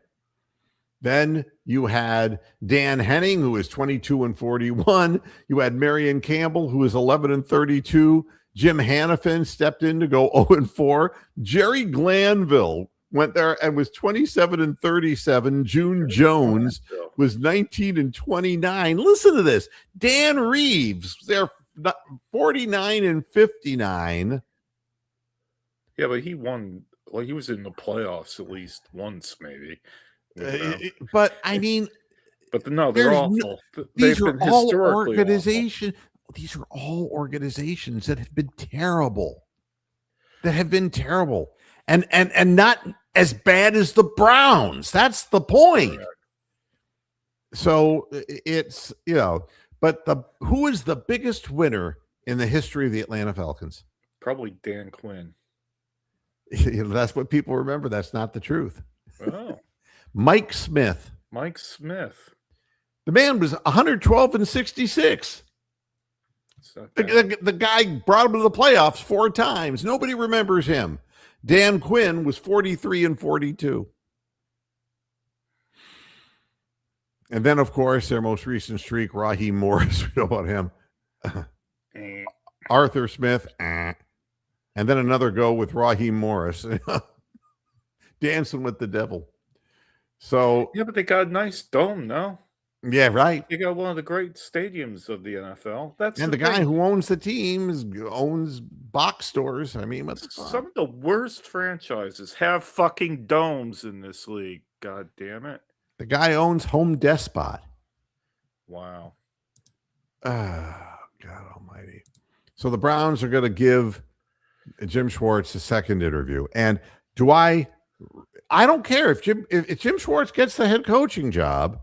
Speaker 1: Then you had Dan Henning, who was 22 and 41. You had Marion Campbell, who was 11 and 32. Jim Hannafin stepped in to go 0 and 4. Jerry Glanville went there and was 27 and 37. June Jones was 19 and 29. Listen to this. Dan Reeves, they're 49 and 59.
Speaker 2: Yeah, but he won Well, he was in the playoffs at least once, maybe. With them.
Speaker 1: But I mean,
Speaker 2: but no, they're awful. They've been historically awful.
Speaker 1: These are all organizations that have been terrible. That have been terrible, and not as bad as the Browns. That's the point. Correct. So it's, but who is the biggest winner in the history of the Atlanta Falcons?
Speaker 2: Probably Dan Quinn.
Speaker 1: That's what people remember. That's not the truth.
Speaker 2: Oh.
Speaker 1: Mike Smith.
Speaker 2: Mike Smith.
Speaker 1: The man was 112 and 66. The guy brought him to the playoffs 4 times. Nobody remembers him. Dan Quinn was 43 and 42. And then, of course, their most recent streak, Raheem Morris. We know about him. Arthur Smith. And then another go with Raheem Morris. Dancing with the devil. So
Speaker 2: yeah, but they got a nice dome, no?
Speaker 1: Yeah, right.
Speaker 2: They got one of the great stadiums of the NFL.
Speaker 1: And the guy who owns the teams owns box stores. I mean,
Speaker 2: some of the worst franchises have fucking domes in this league. God damn it.
Speaker 1: The guy owns Home Despot.
Speaker 2: Wow.
Speaker 1: God almighty. So the Browns are going to give Jim Schwartz a second interview. And I don't care if Jim Schwartz gets the head coaching job.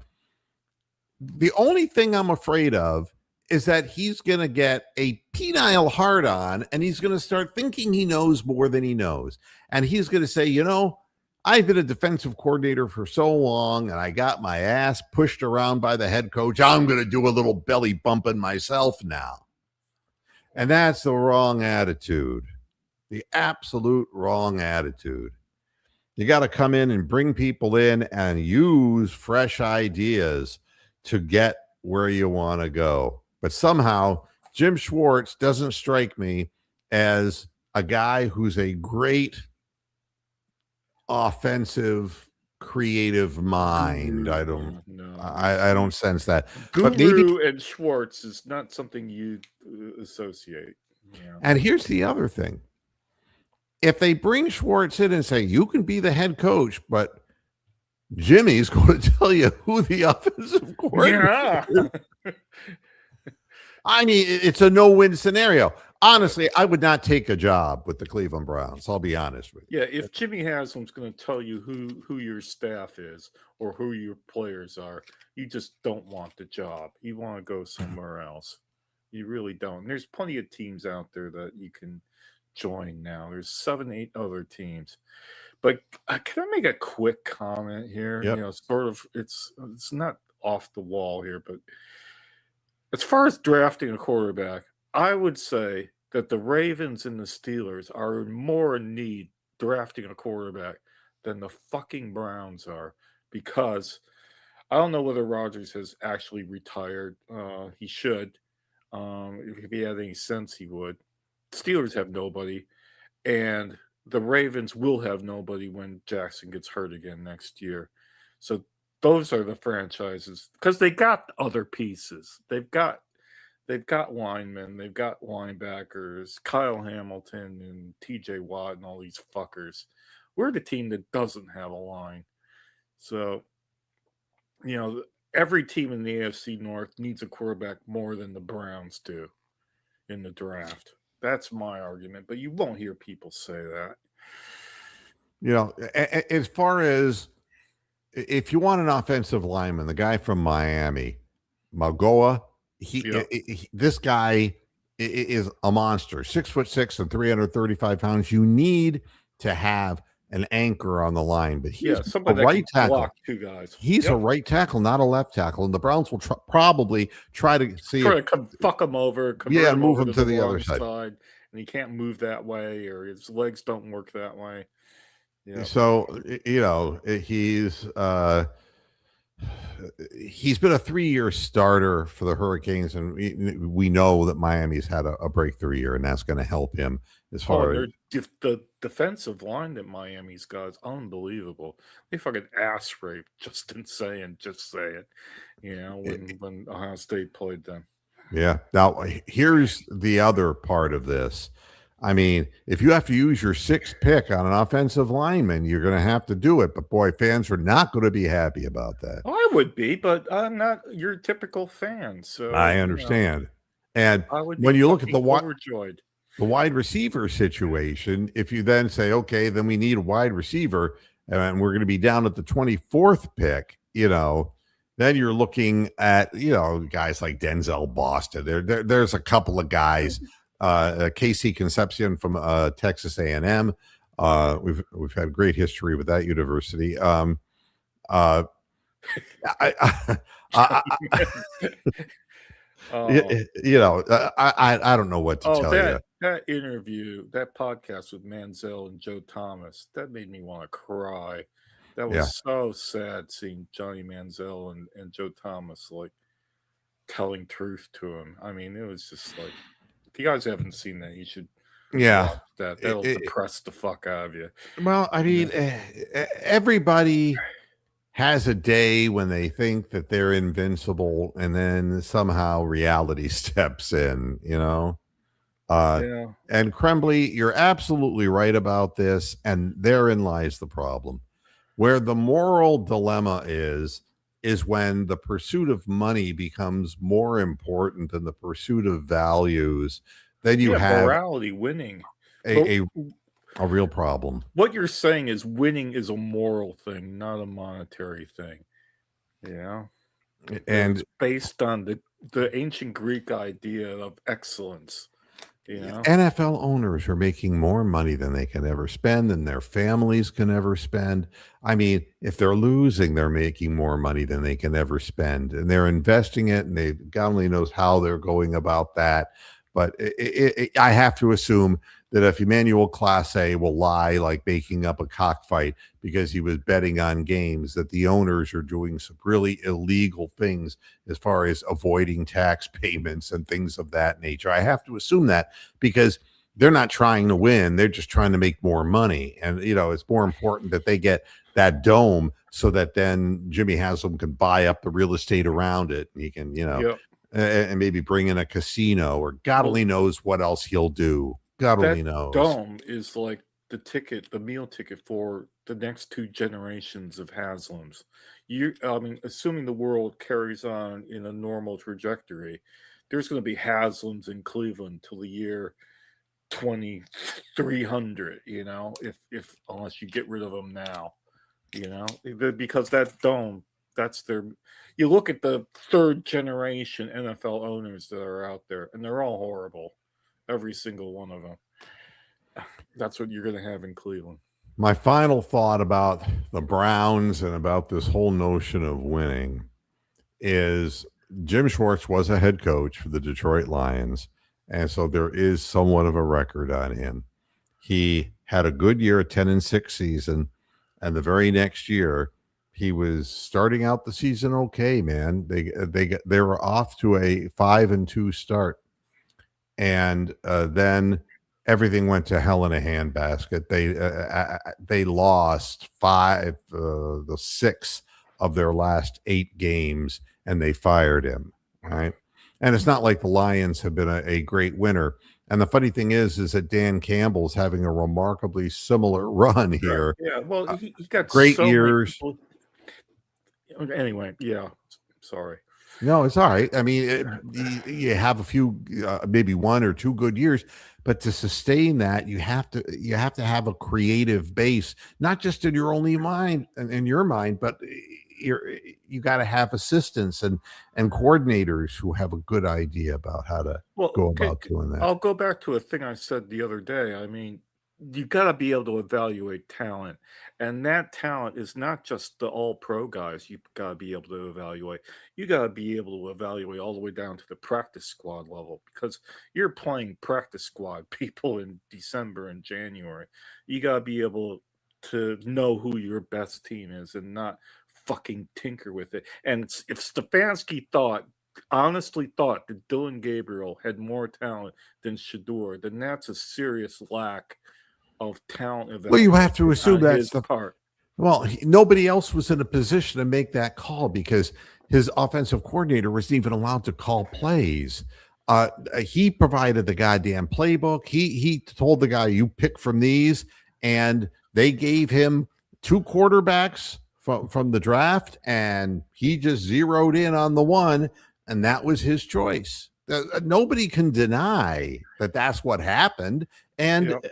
Speaker 1: The only thing I'm afraid of is that he's going to get a penile hard on and he's going to start thinking he knows more than he knows. And he's going to say, I've been a defensive coordinator for so long and I got my ass pushed around by the head coach. I'm going to do a little belly bumping myself now. And that's the wrong attitude. The absolute wrong attitude. You got to come in and bring people in and use fresh ideas to get where you want to go. But somehow Jim Schwartz doesn't strike me as a guy who's a great offensive, creative mind. I don't sense that.
Speaker 2: Guru and Schwartz is not something you associate. Yeah.
Speaker 1: And here's the other thing. If they bring Schwartz in and say, you can be the head coach, but Jimmy's going to tell you who the offensive coordinator is. I mean, it's a no-win scenario. Honestly, I would not take a job with the Cleveland Browns. I'll be honest with you.
Speaker 2: Yeah, if Jimmy Haslam's going to tell you who your staff is or who your players are, you just don't want the job. You want to go somewhere else. You really don't. And there's plenty of teams out there that you can join now. There's 7, 8 other teams. But can I make a quick comment here?
Speaker 1: Yep.
Speaker 2: Sort of, it's not off the wall here, but as far as drafting a quarterback, I would say that the Ravens and the Steelers are more in need drafting a quarterback than the fucking Browns are, because I don't know whether Rodgers has actually retired. He should. If he had any sense, he would. Steelers have nobody, and the Ravens will have nobody when Jackson gets hurt again next year. So those are the franchises, because they got other pieces. They've got linemen, they've got linebackers, Kyle Hamilton and TJ Watt and all these fuckers. We're the team that doesn't have a line. So, every team in the AFC North needs a quarterback more than the Browns do in the draft. That's my argument, but you won't hear people say that.
Speaker 1: As far as if you want an offensive lineman, the guy from Miami, Magoa, this guy is a monster, 6'6" and 335 pounds. You need to have an anchor on the line, but he's a right tackle.
Speaker 2: Block 2 guys.
Speaker 1: He's a right tackle, not a left tackle, and the Browns will probably try to
Speaker 2: fuck him over.
Speaker 1: And move him to the other side.
Speaker 2: And he can't move that way, or his legs don't work that way.
Speaker 1: Yeah. So he's been a 3-year starter for the Hurricanes, and we know that Miami's had a breakthrough year, and that's going to help him as far as
Speaker 2: the defensive line that Miami's got is unbelievable. They fucking ass raped Justin saying, when Ohio State played them.
Speaker 1: Yeah. Now, here's the other part of this. I mean, if you have to use your sixth pick on an offensive lineman, you're going to have to do it. But boy, fans are not going to be happy about that.
Speaker 2: Oh, I would be, but I'm not your typical fan,
Speaker 1: I
Speaker 2: so
Speaker 1: understand. And
Speaker 2: I would
Speaker 1: when
Speaker 2: be
Speaker 1: you look at
Speaker 2: fucking overjoyed.
Speaker 1: the wide receiver situation, if you then say, okay, then we need a wide receiver, and we're going to be down at the 24th pick, then you're looking at, guys like Denzel Boston. There's a couple of guys, Casey Concepcion from Texas A&M. We've had great history with that university. I, I don't know what to tell you.
Speaker 2: That interview, that podcast with Manziel and Joe Thomas, that made me want to cry. That was so sad seeing Johnny Manziel and Joe Thomas like telling truth to him. I mean, it was just like, if you guys haven't seen that, you should watch that. That'll depress the fuck out of you.
Speaker 1: Well, I mean, everybody has a day when they think that they're invincible, and then somehow reality steps in, And Krembley, you're absolutely right about this, and therein lies the problem. Where the moral dilemma is when the pursuit of money becomes more important than the pursuit of values. Then you have
Speaker 2: morality winning.
Speaker 1: A real problem.
Speaker 2: What you're saying is winning is a moral thing, not a monetary thing. And it's based on the ancient Greek idea of excellence.
Speaker 1: NFL owners are making more money than they can ever spend, and their families can ever spend. I mean, if they're losing, they're making more money than they can ever spend, and they're investing it, and God only knows how they're going about that. But I have to assume that if Emmanuel Classe will lie like making up a cockfight because he was betting on games, that the owners are doing some really illegal things as far as avoiding tax payments and things of that nature. I have to assume that because they're not trying to win. They're just trying to make more money. And, it's more important that they get that dome so that then Jimmy Haslam can buy up the real estate around it. And he can, and maybe bring in a casino, or God only knows what else he'll do. God only knows.
Speaker 2: Dome is like the meal ticket for the next two generations of Haslams. Assuming the world carries on in a normal trajectory, there's going to be Haslams in Cleveland till the year 2300. If unless you get rid of them now, because that dome. That's you look at the third generation NFL owners that are out there, and they're all horrible. Every single one of them. That's what you're going to have in Cleveland.
Speaker 1: My final thought about the Browns and about this whole notion of winning is Jim Schwartz was a head coach for the Detroit Lions, and so there is somewhat of a record on him. He had a good year, a 10-6 season, and the very next year, he was starting out the season okay, man. They were off to a 5-2 start, and then everything went to hell in a handbasket. They lost 6 of their last 8 games, and they fired him. Right, and it's not like the Lions have been a great winner. And the funny thing is that Dan Campbell's having a remarkably similar run here.
Speaker 2: Yeah, well, he got
Speaker 1: great years.
Speaker 2: Anyway, sorry.
Speaker 1: No, it's all right. I mean, you have a few, maybe 1 or 2 good years, but to sustain that, you have to have a creative base, not just in your only mind and in your mind, but you got to have assistants and coordinators who have a good idea about how to go about doing that.
Speaker 2: I'll go back to a thing I said the other day. I mean, you got to be able to evaluate talent, and that talent is not just the all pro guys. You've got to be able to evaluate. You got to be able to evaluate all the way down to the practice squad level, because you're playing practice squad people in December and January. You got to be able to know who your best team is and not fucking tinker with it. And if Stefanski honestly thought that Dylan Gabriel had more talent than Shedeur, then that's a serious lack of talent.
Speaker 1: Well, you have to assume that's the part. Well, nobody else was in a position to make that call because his offensive coordinator wasn't even allowed to call plays. He provided the goddamn playbook. He told the guy, you pick from these, and they gave him two quarterbacks from the draft, and he just zeroed in on the one, and that was his choice. Nobody can deny that that's what happened, and
Speaker 2: Yep.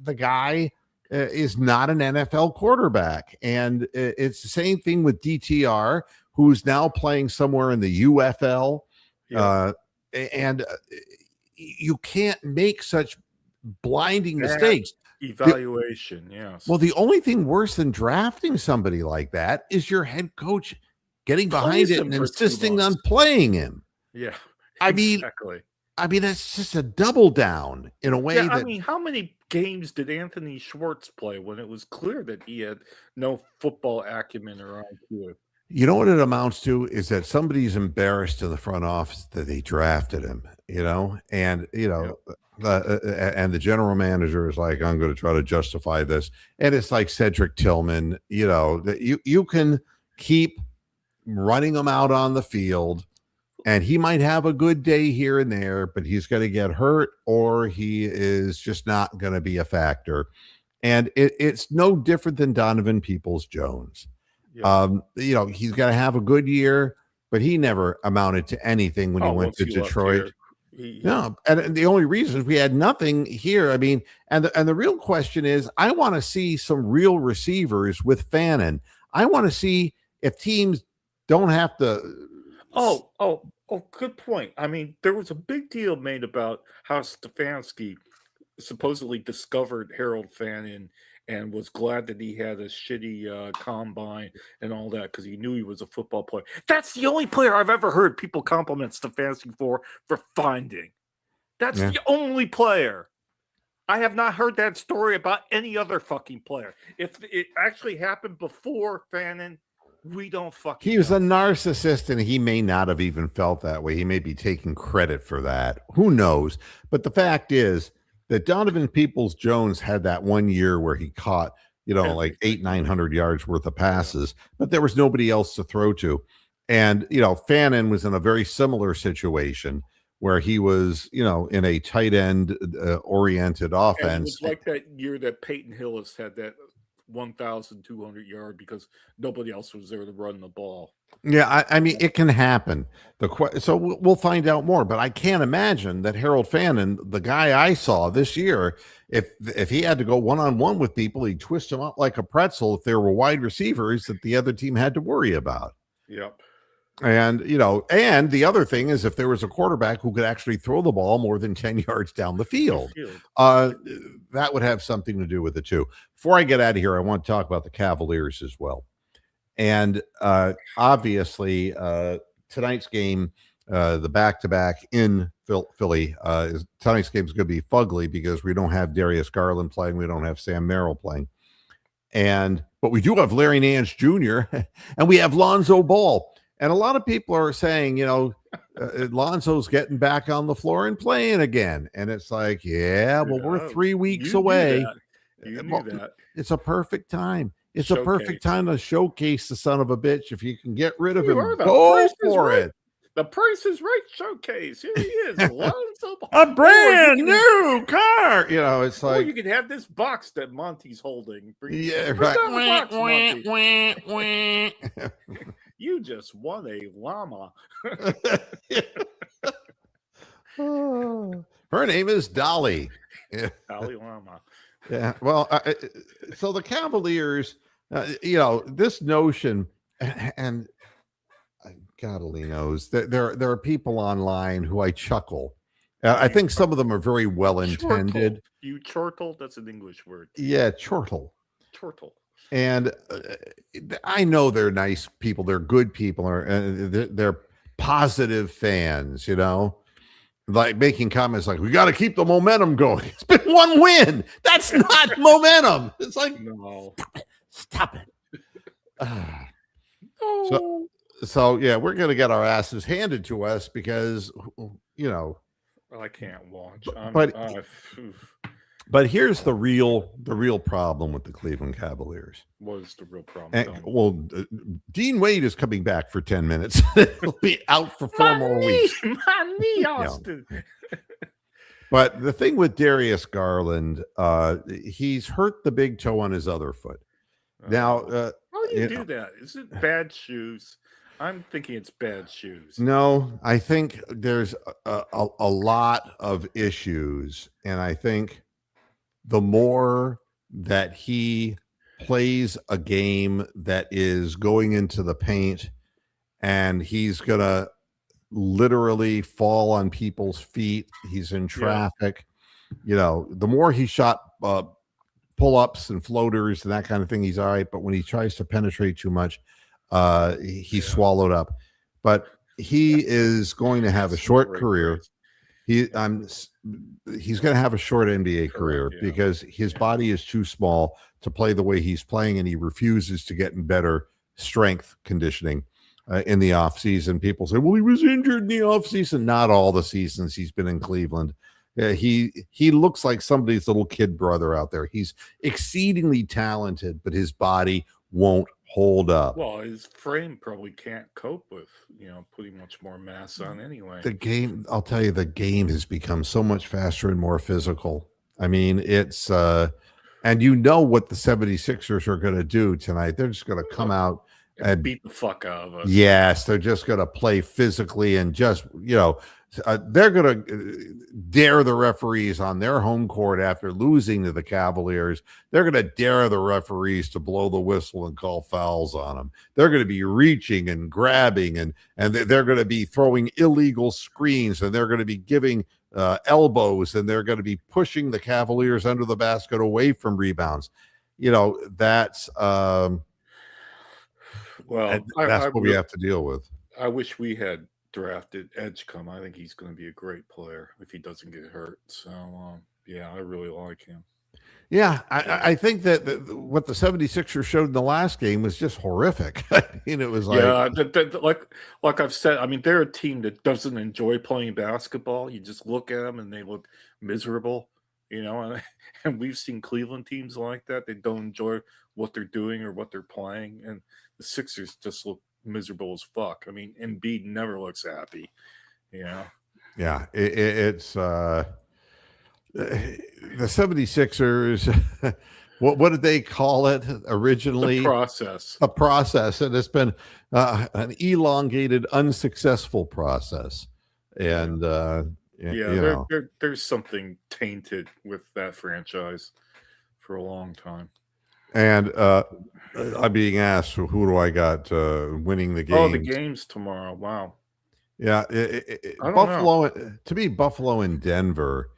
Speaker 1: the guy is not an NFL quarterback, and it's the same thing with DTR, who's now playing somewhere in the UFL.
Speaker 2: Yep.
Speaker 1: And you can't make such blinding
Speaker 2: Bad
Speaker 1: mistakes.
Speaker 2: evaluation, yes.
Speaker 1: Well, the only thing worse than drafting somebody like that is your head coach getting behind
Speaker 2: Plays
Speaker 1: it
Speaker 2: him
Speaker 1: and
Speaker 2: for 2
Speaker 1: insisting on
Speaker 2: months.
Speaker 1: playing him.
Speaker 2: Yeah,
Speaker 1: I mean,
Speaker 2: exactly.
Speaker 1: that's just a double down in a way
Speaker 2: Yeah, I
Speaker 1: that
Speaker 2: mean, how many games did Anthony Schwartz play when it was clear that he had no football acumen or IQ?
Speaker 1: you know what it amounts to is that somebody's embarrassed to the front office that they drafted him, and
Speaker 2: Yep.
Speaker 1: and the general manager is like, I'm going to try to justify this, and it's like Cedric Tillman, that you can keep running him out on the field, and he might have a good day here and there, but he's going to get hurt, or he is just not going to be a factor, and it's no different than Donovan Peoples-Jones.
Speaker 2: Yep.
Speaker 1: He's got to have a good year, but he never amounted to anything when he went
Speaker 2: Once
Speaker 1: to
Speaker 2: he left
Speaker 1: Detroit.
Speaker 2: here, he
Speaker 1: No, and the only reason is we had nothing here. I mean, and the real question is, I want to see some real receivers with Fannin. I want to see if teams don't have to.
Speaker 2: Oh, good point. I mean, there was a big deal made about how Stefanski supposedly discovered Harold Fannin and was glad that he had a shitty combine and all that because he knew he was a football player. That's the only player I've ever heard people compliment Stefanski for finding. That's
Speaker 1: Yeah.
Speaker 2: the only player. I have not heard that story about any other fucking player. If it actually happened before Fannin, we don't fucking
Speaker 1: He was
Speaker 2: know.
Speaker 1: a narcissist, and he may not have even felt that way. He may be taking credit for that. Who knows? But the fact is that Donovan Peoples-Jones had that 1 year where he caught, like
Speaker 2: Everything.
Speaker 1: 800-900 yards worth of passes, but there was nobody else to throw to. And, Fannin was in a very similar situation where he was, in a tight end oriented
Speaker 2: And it
Speaker 1: offense.
Speaker 2: was like that year that Peyton Hillis had that 1,200 yard because nobody else was there to run the ball.
Speaker 1: Yeah, I mean, it can happen. So we'll find out more, but I can't imagine that Harold Fannin, the guy I saw this year, if he had to go one-on-one with people, he'd twist them up like a pretzel if there were wide receivers that the other team had to worry about.
Speaker 2: Yep.
Speaker 1: And, and the other thing is if there was a quarterback who could actually throw the ball more than 10 yards down the field, that would have something to do with it too. Before I get out of here, I want to talk about the Cavaliers as well. And obviously, tonight's game, the back-to-back in Philly, tonight's game is going to be fugly because we don't have Darius Garland playing. We don't have Sam Merrill playing. But we do have Larry Nance Jr. and we have Lonzo Ball. And a lot of people are saying, Lonzo's getting back on the floor and playing again. And it's like, we're 3 weeks away.
Speaker 2: You knew that.
Speaker 1: It's a perfect time. It's a perfect time to showcase the son of a bitch. If you can get rid of him, go for it.
Speaker 2: The Price is Right showcase. Here he is. Lonzo Ball.
Speaker 1: A brand new car. It's like,
Speaker 2: you could have this box that Monty's holding. Bring
Speaker 1: right.
Speaker 2: down the box, Monty. You just won a llama.
Speaker 1: Her name is Dolly.
Speaker 2: Dolly Llama.
Speaker 1: Yeah. Well, so the Cavaliers, this notion, and God only knows that there are people online who I chuckle. I think some of them are very well intended.
Speaker 2: Chortle. You chortle? That's an English word.
Speaker 1: Yeah, chortle.
Speaker 2: Chortle.
Speaker 1: And I know they're nice people. They're good people. They're positive fans, like making comments like, we got to keep the momentum going. It's been one win. That's not momentum. It's like,
Speaker 2: no,
Speaker 1: stop it. So yeah, we're going to get our asses handed to us because,
Speaker 2: well, I can't watch.
Speaker 1: But here's the real problem with the Cleveland Cavaliers.
Speaker 2: What is the real problem?
Speaker 1: And,
Speaker 2: Tell me.
Speaker 1: well, Dean Wade is coming back for 10 minutes. He'll be out for 4 more weeks.
Speaker 2: My knee,
Speaker 1: Yeah.
Speaker 2: Austin.
Speaker 1: But the thing with Darius Garland, he's hurt the big toe on his other foot. Now,
Speaker 2: how do you do that? Is it bad shoes? I'm thinking it's bad shoes.
Speaker 1: No, I think there's a lot of issues. And I think the more that he plays a game that is going into the paint and he's going to literally fall on people's feet, he's in traffic, the more he shot pull-ups and floaters and that kind of thing, he's all right. But when he tries to penetrate too much, he's swallowed up. But he is going to have a short career. He's going to have a short NBA career because his body is too small to play the way he's playing, and he refuses to get in better strength conditioning in the offseason. People say, well, he was injured in the offseason. Not all the seasons he's been in Cleveland. He looks like somebody's little kid brother out there. He's exceedingly talented, but his body won't hold up.
Speaker 2: Well, his frame probably can't cope with, putting much more mass on anyway.
Speaker 1: The game, I'll tell you, the game has become so much faster and more physical. I mean, it's and what the 76ers are going to do tonight. They're just going to come out and
Speaker 2: beat the fuck out of us.
Speaker 1: Yes, they're just going to play physically and just, they're going to dare the referees on their home court after losing to the Cavaliers. They're going to dare the referees to blow the whistle and call fouls on them. They're going to be reaching and grabbing and they're going to be throwing illegal screens, and they're going to be giving elbows, and they're going to be pushing the Cavaliers under the basket away from rebounds. That's
Speaker 2: well,
Speaker 1: that's what we have to deal with.
Speaker 2: I wish we had drafted Edgecombe. I think he's going to be a great player if he doesn't get hurt. So, I really like him.
Speaker 1: Yeah, I think that what the 76ers showed in the last game was just horrific. I mean, it was like...
Speaker 2: Yeah, like I've said, I mean, they're a team that doesn't enjoy playing basketball. You just look at them and they look miserable, and we've seen Cleveland teams like that. They don't enjoy what they're doing or what they're playing, and the Sixers just look miserable as fuck. I mean, Embiid never looks happy, Yeah,
Speaker 1: it's the 76ers. What did they call it originally?
Speaker 2: The process.
Speaker 1: A process, and it's been an elongated, unsuccessful process. And
Speaker 2: there's something tainted with that franchise for a long time.
Speaker 1: And I'm being asked, who do I got winning the games?
Speaker 2: Oh, the games tomorrow. Wow.
Speaker 1: Yeah, Buffalo. To me, Buffalo and Denver.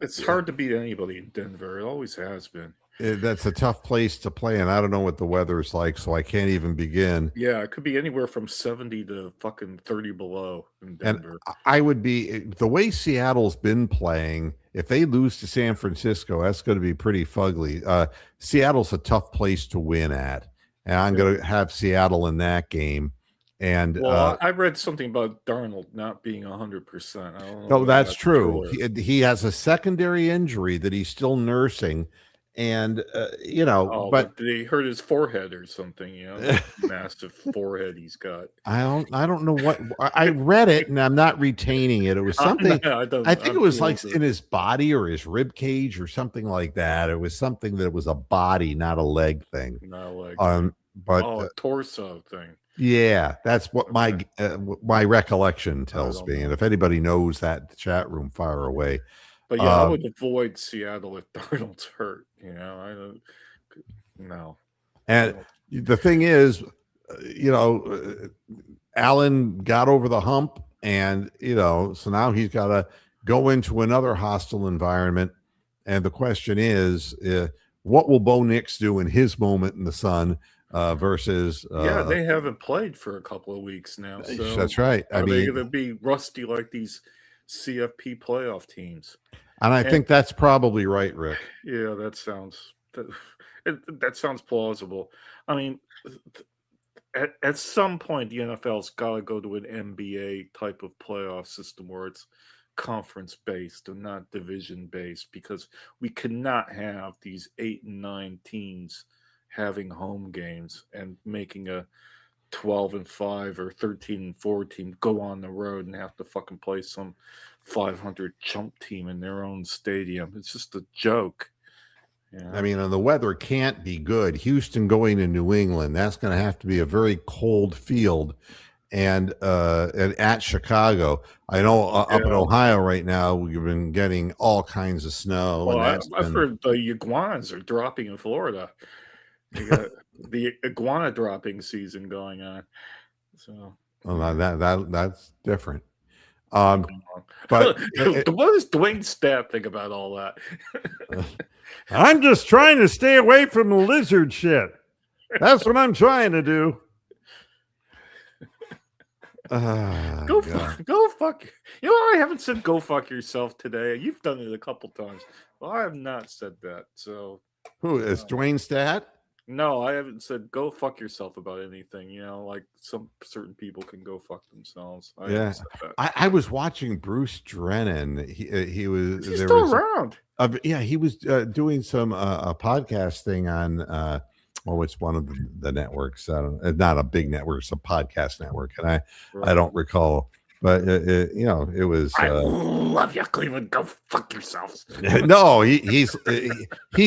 Speaker 2: It's hard to beat anybody in Denver. It always has been.
Speaker 1: That's a tough place to play, and I don't know what the weather's like, so I can't even begin.
Speaker 2: Yeah, it could be anywhere from 70 to fucking 30 below in Denver.
Speaker 1: And I would be, the way Seattle's been playing, if they lose to San Francisco, that's going to be pretty fugly. Seattle's a tough place to win at, and I'm going to have Seattle in that game. And
Speaker 2: I read something about Darnold not being 100%. I don't know.
Speaker 1: No, that's true. He has a secondary injury that he's still nursing. And but
Speaker 2: did he hurt his forehead or something? Massive forehead he's got.
Speaker 1: I don't know what I read it, and I'm not retaining it. It was something. I think it was like in his body or his rib cage or something like that. It was something that was a body, not a leg thing.
Speaker 2: Not a leg.
Speaker 1: But
Speaker 2: a torso thing.
Speaker 1: Yeah, that's what my recollection tells me. And if anybody knows that, the chat room, fire away.
Speaker 2: But I would avoid Seattle if Darnold's hurt. I don't. No.
Speaker 1: And the thing is, Allen got over the hump, and so now he's got to go into another hostile environment. And the question is, what will Bo Nix do in his moment in the sun versus?
Speaker 2: They haven't played for a couple of weeks now. So
Speaker 1: that's right.
Speaker 2: Are they going to be rusty like these CFP playoff teams?
Speaker 1: And I think that's probably right, Rick.
Speaker 2: Yeah, that sounds plausible. I mean, at some point, the NFL's got to go to an NBA type of playoff system where it's conference based and not division based, because we cannot have these 8 and 9 teams having home games and making a 12-5 or 13-4 team go on the road and have to fucking play some 500 chump team in their own stadium. It's just a joke. Yeah.
Speaker 1: I mean, and the weather can't be good. Houston going to New England, that's going to have to be a very cold field. And at Chicago, I know up in Ohio right now, we've been getting all kinds of snow.
Speaker 2: Well, I've heard the iguanas are dropping in Florida. You got the iguana dropping season going on. So
Speaker 1: that's different.
Speaker 2: But what does Dwayne Stat think about all that?
Speaker 3: I'm just trying to stay away from the lizard shit. That's what I'm trying to do.
Speaker 2: Go fuck. You know, I haven't said go fuck yourself today. You've done it a couple times. Well, I have not said that. So
Speaker 1: who is Dwayne Stat?
Speaker 2: No, I haven't said go fuck yourself about anything. You know, like some certain people can go fuck themselves.
Speaker 1: I was watching Bruce Drennan. He was
Speaker 2: still around.
Speaker 1: He was doing some a podcast thing on it's one of the networks. Not a big network, it's a podcast network, and I don't recall. But it was.
Speaker 2: I love you, Cleveland. Go fuck yourselves.
Speaker 1: No, he's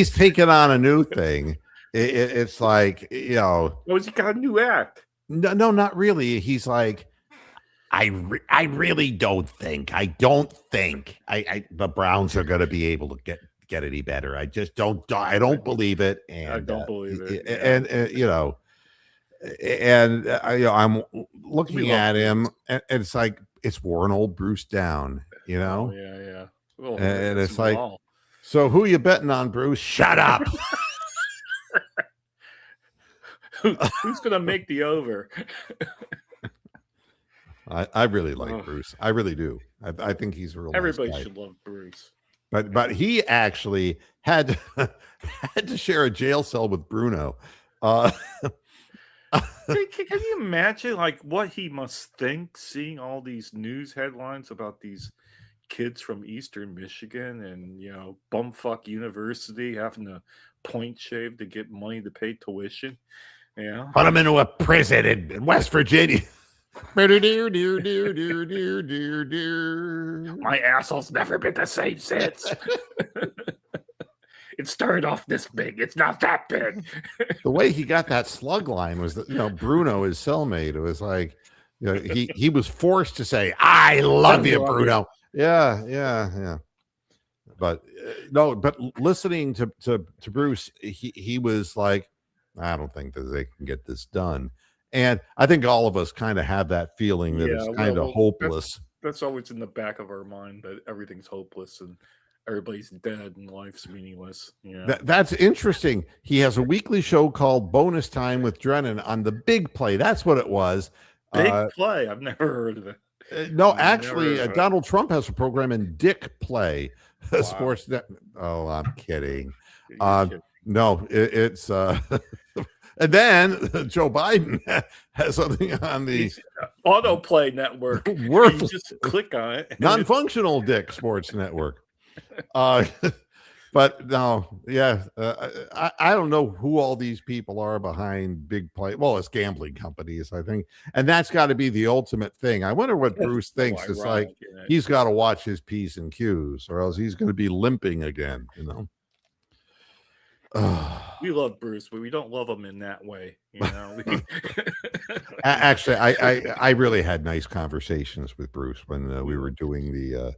Speaker 1: taken on a new thing. It's like,
Speaker 2: Oh, he's got a new act.
Speaker 1: No, not really. He's like, I really don't think the Browns are going to be able to get any better. I just don't. I don't believe it. And
Speaker 2: I don't believe it.
Speaker 1: And I'm looking at him, and it's like it's worn old Bruce down.
Speaker 2: Oh, yeah. Well,
Speaker 1: and it's like, so who you betting on, Bruce? Shut up.
Speaker 2: Who's gonna make the over?
Speaker 1: I really like Bruce. I really do. I think he's a real.
Speaker 2: Everybody
Speaker 1: nice guy.
Speaker 2: should love Bruce.
Speaker 1: But he actually had to share a jail cell with Bruno.
Speaker 2: Can you imagine like what he must think seeing all these news headlines about these kids from Eastern Michigan and bumfuck university having to point shave to get money to pay tuition? Yeah,
Speaker 1: put him into a prison in West Virginia.
Speaker 2: My asshole's never been the same since. It started off this big. It's not that big.
Speaker 1: The way he got that slug line was that Bruno, his cellmate, it was like he was forced to say, "I love you, Bruno." Yeah. But but listening to Bruce, he was like, I don't think that they can get this done. And I think all of us kind of have that feeling that it's kind of hopeless.
Speaker 2: That's always in the back of our mind, that everything's hopeless and everybody's dead and life's meaningless.
Speaker 1: That's interesting. He has a weekly show called Bonus Time with Drennan on the Big Play. That's what it was.
Speaker 2: Big Play? I've never heard of it.
Speaker 1: No, actually, Donald Trump has a program in Dick Play. Wow. Sports Net. Oh, I'm kidding. No, it's and then Joe Biden has something on the
Speaker 2: autoplay network. You just click on it.
Speaker 1: Non-functional Dick Sports Network. But no, I don't know who all these people are behind Big Play. Well, it's gambling companies, I think, and that's got to be the ultimate thing. I wonder what Bruce thinks. It's like he's got to watch his P's and Q's, or else he's going to be limping again.
Speaker 2: We love Bruce, but we don't love him in that way.
Speaker 1: Actually, I really had nice conversations with Bruce when we were doing the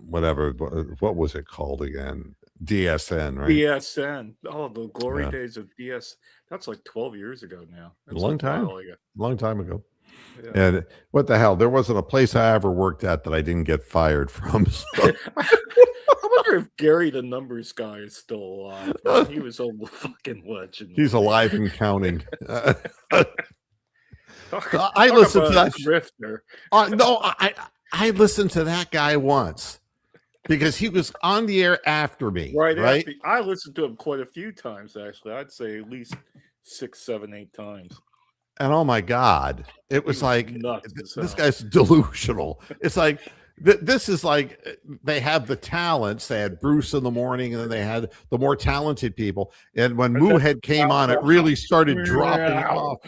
Speaker 1: whatever, what was it called again? DSN, right?
Speaker 2: DSN. Oh, the glory days of DS. That's like 12 years ago now. That's
Speaker 1: long time ago. Yeah. And what the hell? There wasn't a place I ever worked at that I didn't get fired from. So.
Speaker 2: I wonder if Gary the numbers guy is still alive. He was a fucking legend.
Speaker 1: He's alive and counting. I listened to that.
Speaker 2: Drifter.
Speaker 1: No, I listened to that guy once because he was on the air after me. Right.
Speaker 2: I listened to him quite a few times, actually. I'd say at least 6, 7, 8 times.
Speaker 1: And oh my God, it was like, this guy's delusional. It's like, this is like they have the talents. They had Bruce in the morning, and then they had the more talented people. And when Moohead came on, it really started dropping off.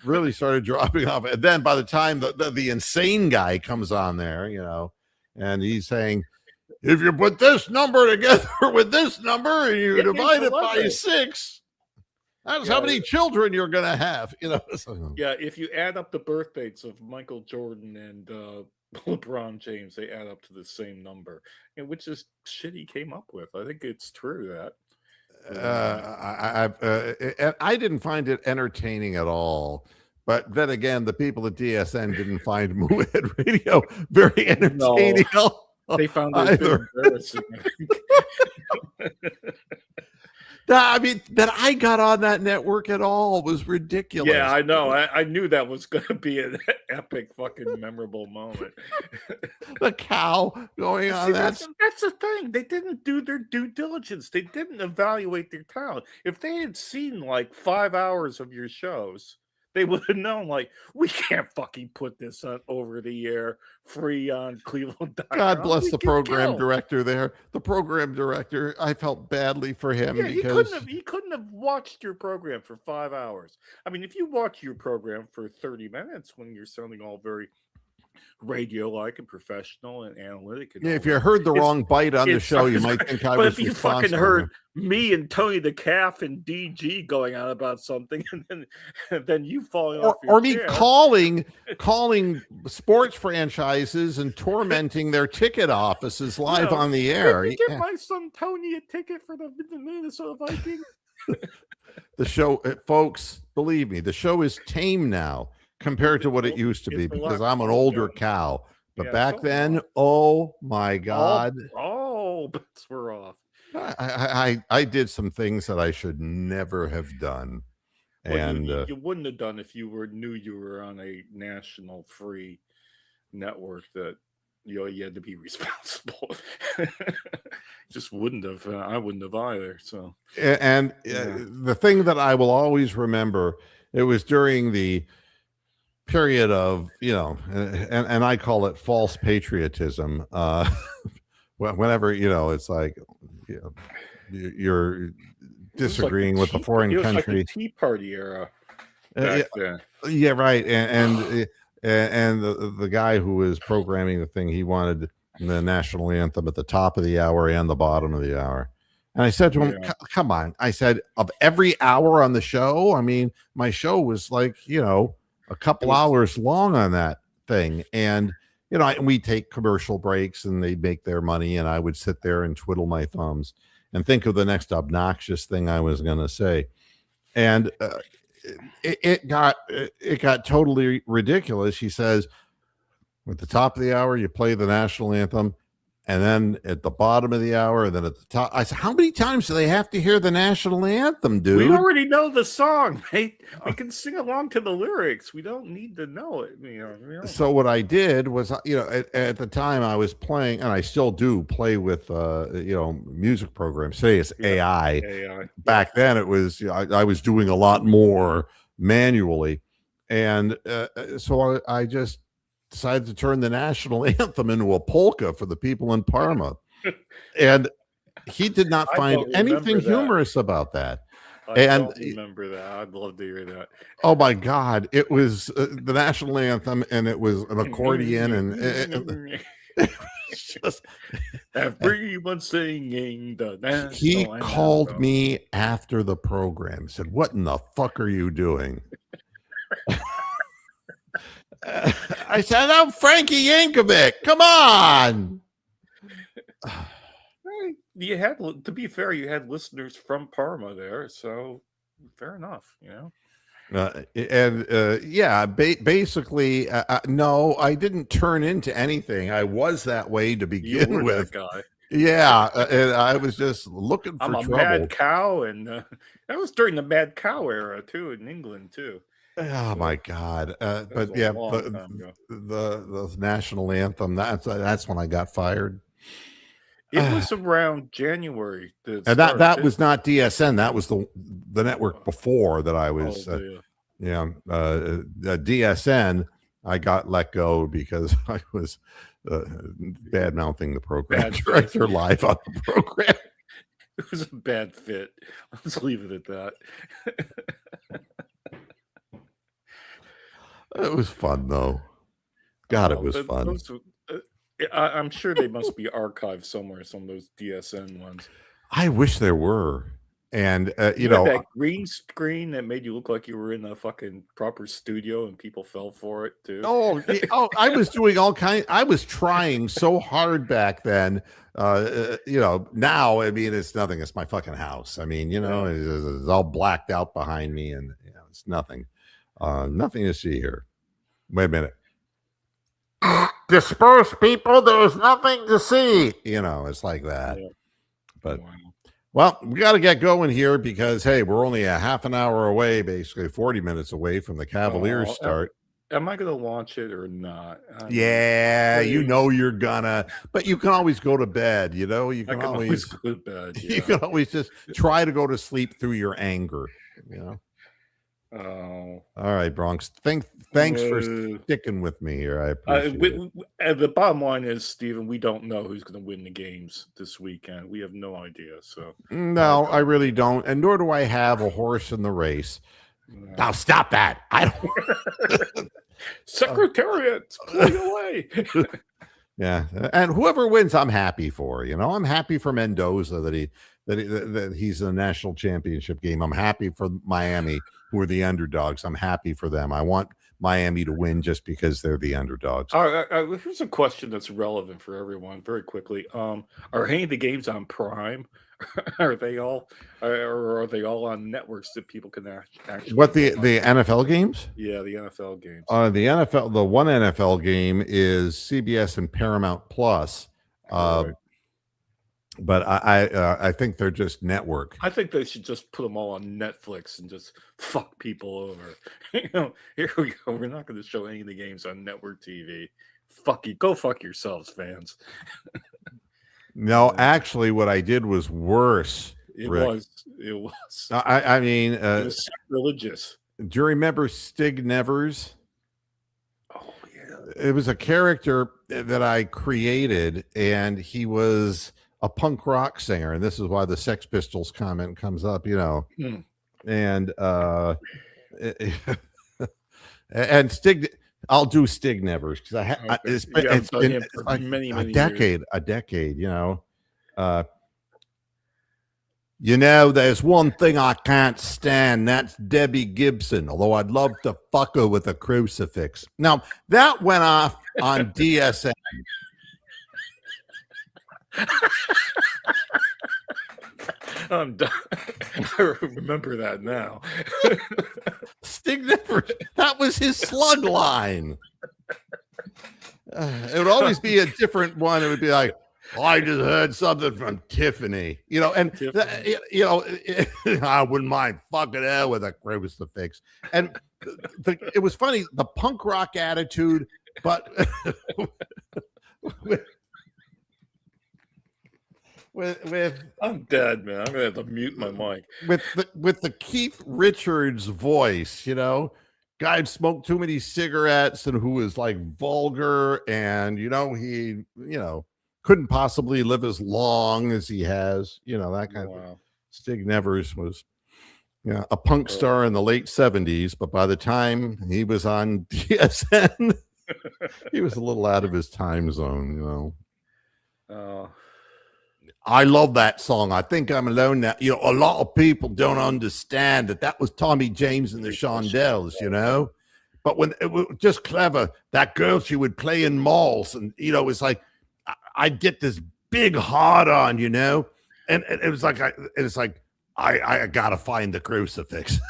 Speaker 1: Really started dropping off. And then by the time the insane guy comes on there, and he's saying, if you put this number together with this number and you divide it by 6. That's how many children you're going to have, So.
Speaker 2: Yeah, if you add up the birth dates of Michael Jordan and LeBron James, they add up to the same number, which is shit he came up with. I think it's true
Speaker 1: that. I didn't find it entertaining at all. But then again, the people at DSN didn't find Moohead Radio very entertaining.
Speaker 2: No, they found it embarrassing.
Speaker 1: I mean, that I got on that network at all was ridiculous.
Speaker 2: Yeah, I know. I knew that was going to be an epic, fucking memorable moment.
Speaker 1: The cow going on. That's
Speaker 2: the thing. They didn't do their due diligence. They didn't evaluate their talent. If they had seen like 5 hours of your shows, they would have known, like, we can't fucking put this over the air free on Cleveland.com.
Speaker 1: God bless the program director there. The program director, I felt badly for him.
Speaker 2: Yeah,
Speaker 1: because
Speaker 2: he couldn't have watched your program for 5 hours. I mean, if you watch your program for 30 minutes when you're sounding all very radio-like and professional and analytic. And
Speaker 1: if you heard the wrong bite on the show, you might think I was.
Speaker 2: But if you fucking heard me and Tony the Calf and DG going on about something, and then you falling off your
Speaker 1: me
Speaker 2: chair.
Speaker 1: calling sports franchises and tormenting their ticket offices live on the air.
Speaker 2: Did you give my son Tony a ticket for the Minnesota Vikings?
Speaker 1: The show, folks, believe me, the show is tame now compared to what it used to be, because I'm an older cow. But back then, oh my God.
Speaker 2: Bets were off.
Speaker 1: I did some things that I should never have done.
Speaker 2: Well,
Speaker 1: and
Speaker 2: you wouldn't have done if you knew you were on a national free network that you had to be responsible. Just wouldn't have. I wouldn't have either. So
Speaker 1: the thing that I will always remember, it was during the period of, and I call it false patriotism. Whenever, it's like, you're disagreeing with a foreign country.
Speaker 2: Like the Tea Party era. Back then.
Speaker 1: Yeah, right. And the guy who was programming the thing, he wanted the national anthem at the top of the hour and the bottom of the hour. And I said to him, come on. I said, of every hour on the show, I mean, my show was like, a couple hours long on that thing. And, we take commercial breaks and they make their money. And I would sit there and twiddle my thumbs and think of the next obnoxious thing I was going to say. And it got totally ridiculous. He says, at the top of the hour, you play the national anthem. And then at the bottom of the hour, and then at the top, I said, how many times do they have to hear the national anthem, dude?
Speaker 2: We already know the song, mate. We can sing along to the lyrics. We don't need to know it.
Speaker 1: So what I did was, at the time I was playing, and I still do play with, music programs. Today it's AI. Back then it was, I was doing a lot more manually. And so I just decided to turn the national anthem into a polka for the people in Parma. And he did not find anything humorous about that.
Speaker 2: I don't remember that. I'd love to hear that.
Speaker 1: Oh my God. It was the national anthem, and it was an accordion, and it was just
Speaker 2: everyone singing the national
Speaker 1: He
Speaker 2: anthem.
Speaker 1: called me after the program, said, "What in the fuck are you doing?" I said, "I'm Frankie Yankovic. Come on."
Speaker 2: You had, to be fair, you had listeners from Parma there, so fair enough,
Speaker 1: basically, no, I didn't turn into anything. I was that way to begin with.
Speaker 2: That guy.
Speaker 1: Yeah, and I was just looking for trouble.
Speaker 2: Mad cow, and that was during the mad cow era too in England too.
Speaker 1: Oh my God! But yeah, the national anthem. That's when I got fired.
Speaker 2: It was around January.
Speaker 1: And that was not DSN. That was the network before that I was. DSN. I got let go because I was bad mouthing the program
Speaker 2: Bad
Speaker 1: director live on the program.
Speaker 2: It was a bad fit. Let's leave it at that.
Speaker 1: It was fun though. God, it was
Speaker 2: But
Speaker 1: fun.
Speaker 2: those, I'm sure they must be archived somewhere. Some of those DSN ones.
Speaker 1: I wish there were. And
Speaker 2: You had that green screen that made you look like you were in a fucking proper studio, and people fell for it too.
Speaker 1: Oh, I was doing all kinds. I was trying so hard back then. Now I mean it's nothing. It's my fucking house. I mean, it's all blacked out behind me, and it's nothing. Nothing to see here. Wait a minute. Disperse, people. There's nothing to see. It's like that. Yeah. But well, we got to get going here because hey, we're only a half an hour away, basically 40 minutes away from the Cavaliers start.
Speaker 2: Am I going to launch it or not?
Speaker 1: Yeah, you're gonna, but you can always go to bed. You can always
Speaker 2: go to bed. Yeah.
Speaker 1: You can always just try to go to sleep through your anger.
Speaker 2: Oh,
Speaker 1: all right, Bronx. Thanks for sticking with me here. I appreciate it.
Speaker 2: The bottom line is, Stephen, we don't know who's going to win the games this weekend. We have no idea. So
Speaker 1: no, I really don't, and nor do I have a horse in the race. Now stop that! I don't.
Speaker 2: Secretariat, pull away.
Speaker 1: Yeah, and whoever wins, I'm happy for. I'm happy for Mendoza that he's in a national championship game. I'm happy for Miami, who are the underdogs. I'm happy for them. I want Miami to win just because they're the underdogs.
Speaker 2: All right, here's a question that's relevant for everyone very quickly. Are any of the games on Prime? Are they all on networks that people can actually?
Speaker 1: What the NFL games?
Speaker 2: Yeah, the NFL games.
Speaker 1: The one NFL game is CBS and Paramount Plus.
Speaker 2: Right.
Speaker 1: But I think they're just network.
Speaker 2: I think they should just put them all on Netflix and just fuck people over. Here we go. We're not going to show any of the games on network TV. Fuck you. Go fuck yourselves, fans.
Speaker 1: No, actually, what I did was worse.
Speaker 2: It
Speaker 1: Rick.
Speaker 2: was.
Speaker 1: I mean,
Speaker 2: it was religious.
Speaker 1: Do you remember Stig Nevers?
Speaker 2: Oh yeah.
Speaker 1: It was a character that I created, and he was a punk rock singer, and this is why the Sex Pistols comment comes up. And and Stig. I'll do Stig Nevers because it's been like
Speaker 2: many
Speaker 1: a decade. There's one thing I can't stand. That's Debbie Gibson. Although I'd love to fuck her with a crucifix. Now that went off on DSN.
Speaker 2: I'm done. I remember that now.
Speaker 1: Stig Nevers, that was his slug line. It would always be a different one. It would be like, I just heard something from Tiffany, and I wouldn't mind fucking her with a crucifix. And it was funny, the punk rock attitude, but with
Speaker 2: I'm dead, man. I'm gonna have to mute my mic.
Speaker 1: With the Keith Richards voice, guy who smoked too many cigarettes and who was like vulgar, and he couldn't possibly live as long as he has, that kind of thing. Stig Nevers was a punk star in the late 70s, but by the time he was on DSN, he was a little out of his time zone, I love that song. I Think I'm Alone Now. A lot of people don't understand that was Tommy James and the Shondells, But when it was just clever, that girl, she would play in malls, and it's like I'd get this big hard on, and it was like I gotta find the crucifix.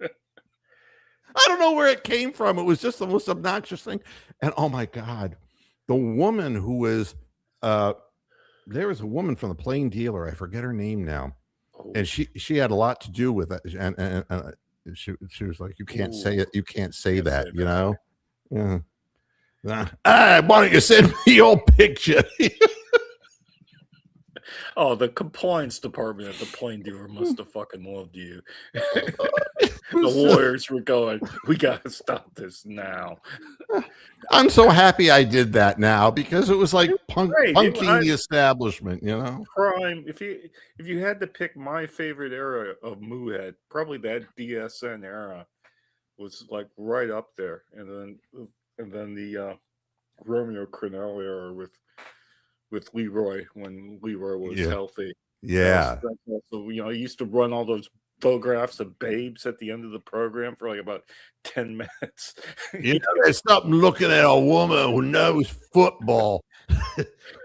Speaker 1: I don't know where it came from. It was just the most obnoxious thing. And oh my God, the woman who was there was a woman from the Plain Dealer. I forget her name now, and she had a lot to do with it. And she was like, "You can't say it. You can't say that." Yeah. Why don't you send me your picture?
Speaker 2: Oh, the compliance department at the Plain Dealer must have fucking loved you.
Speaker 1: It
Speaker 2: The
Speaker 1: was,
Speaker 2: lawyers were going, we gotta stop this now.
Speaker 1: I'm so happy I did that now because it was like
Speaker 2: Great.
Speaker 1: punking the establishment, you know?
Speaker 2: Prime. If you had to pick my favorite era of Moohead, probably that DSN era was like right up there, and then the Romeo Crennel era with Leroy when Leroy was
Speaker 1: Yeah.
Speaker 2: healthy.
Speaker 1: Yeah.
Speaker 2: That's also, I used to run all those photographs of babes at the end of the program for like about 10 minutes.
Speaker 1: You know, there's something looking at a woman who knows football,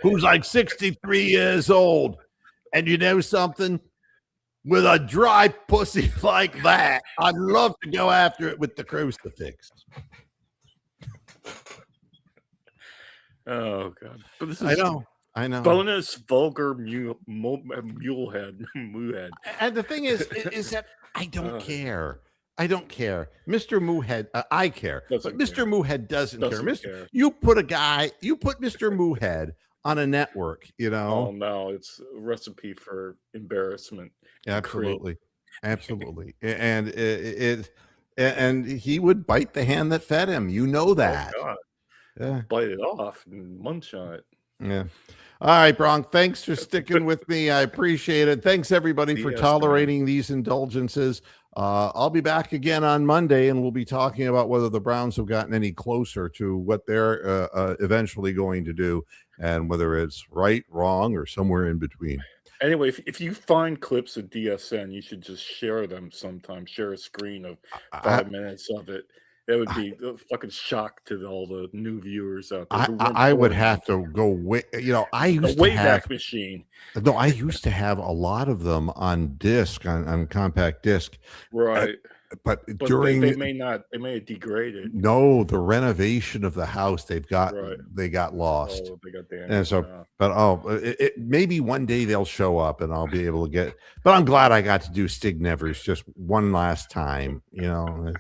Speaker 1: who's like 63 years old. And you know something? With a dry pussy like that, I'd love to go after it with the crucifix.
Speaker 2: Oh god! But this is
Speaker 1: I know.
Speaker 2: bonus vulgar mulehead.
Speaker 1: And the thing is that I don't care. I don't care. Mr. Moohead, I care.
Speaker 2: Doesn't
Speaker 1: But Mr.
Speaker 2: care.
Speaker 1: Moohead doesn't care.
Speaker 2: Doesn't care.
Speaker 1: You put Mr. Moohead on a network, you
Speaker 2: Oh
Speaker 1: know?
Speaker 2: no, it's a recipe for embarrassment.
Speaker 1: Absolutely. Absolutely. And and he would bite the hand that fed him. You know that.
Speaker 2: Oh god!
Speaker 1: Yeah.
Speaker 2: Bite it off and munch on it.
Speaker 1: Yeah. All right, Bronk. Thanks for sticking with me. I appreciate it. Thanks everybody for
Speaker 2: Yes,
Speaker 1: tolerating these indulgences. I'll be back again on Monday, and we'll be talking about whether the Browns have gotten any closer to what they're eventually going to do, and whether it's right, wrong, or somewhere in between.
Speaker 2: Anyway, if you find clips of DSN, you should just share them sometime. Share a screen of 5 minutes of it. That would be a fucking shock to all the new viewers out there.
Speaker 1: I would have to go way. You know, I used
Speaker 2: the
Speaker 1: to have
Speaker 2: Wayback Machine.
Speaker 1: No, I used to have a lot of them on disc, on compact disc.
Speaker 2: Right.
Speaker 1: But
Speaker 2: during they may have degraded.
Speaker 1: No, the renovation of the house they got lost.
Speaker 2: Oh, they got damaged.
Speaker 1: And so, but maybe one day they'll show up and I'll be able to get. But I'm glad I got to do Stig Nevers just one last time. You know,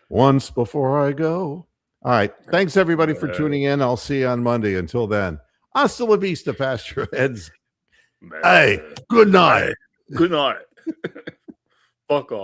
Speaker 1: once before I go. All right, thanks everybody for tuning in. I'll see you on Monday. Until then, hasta la vista, pasture heads. Hey, good night.
Speaker 2: Good night. Fuck off.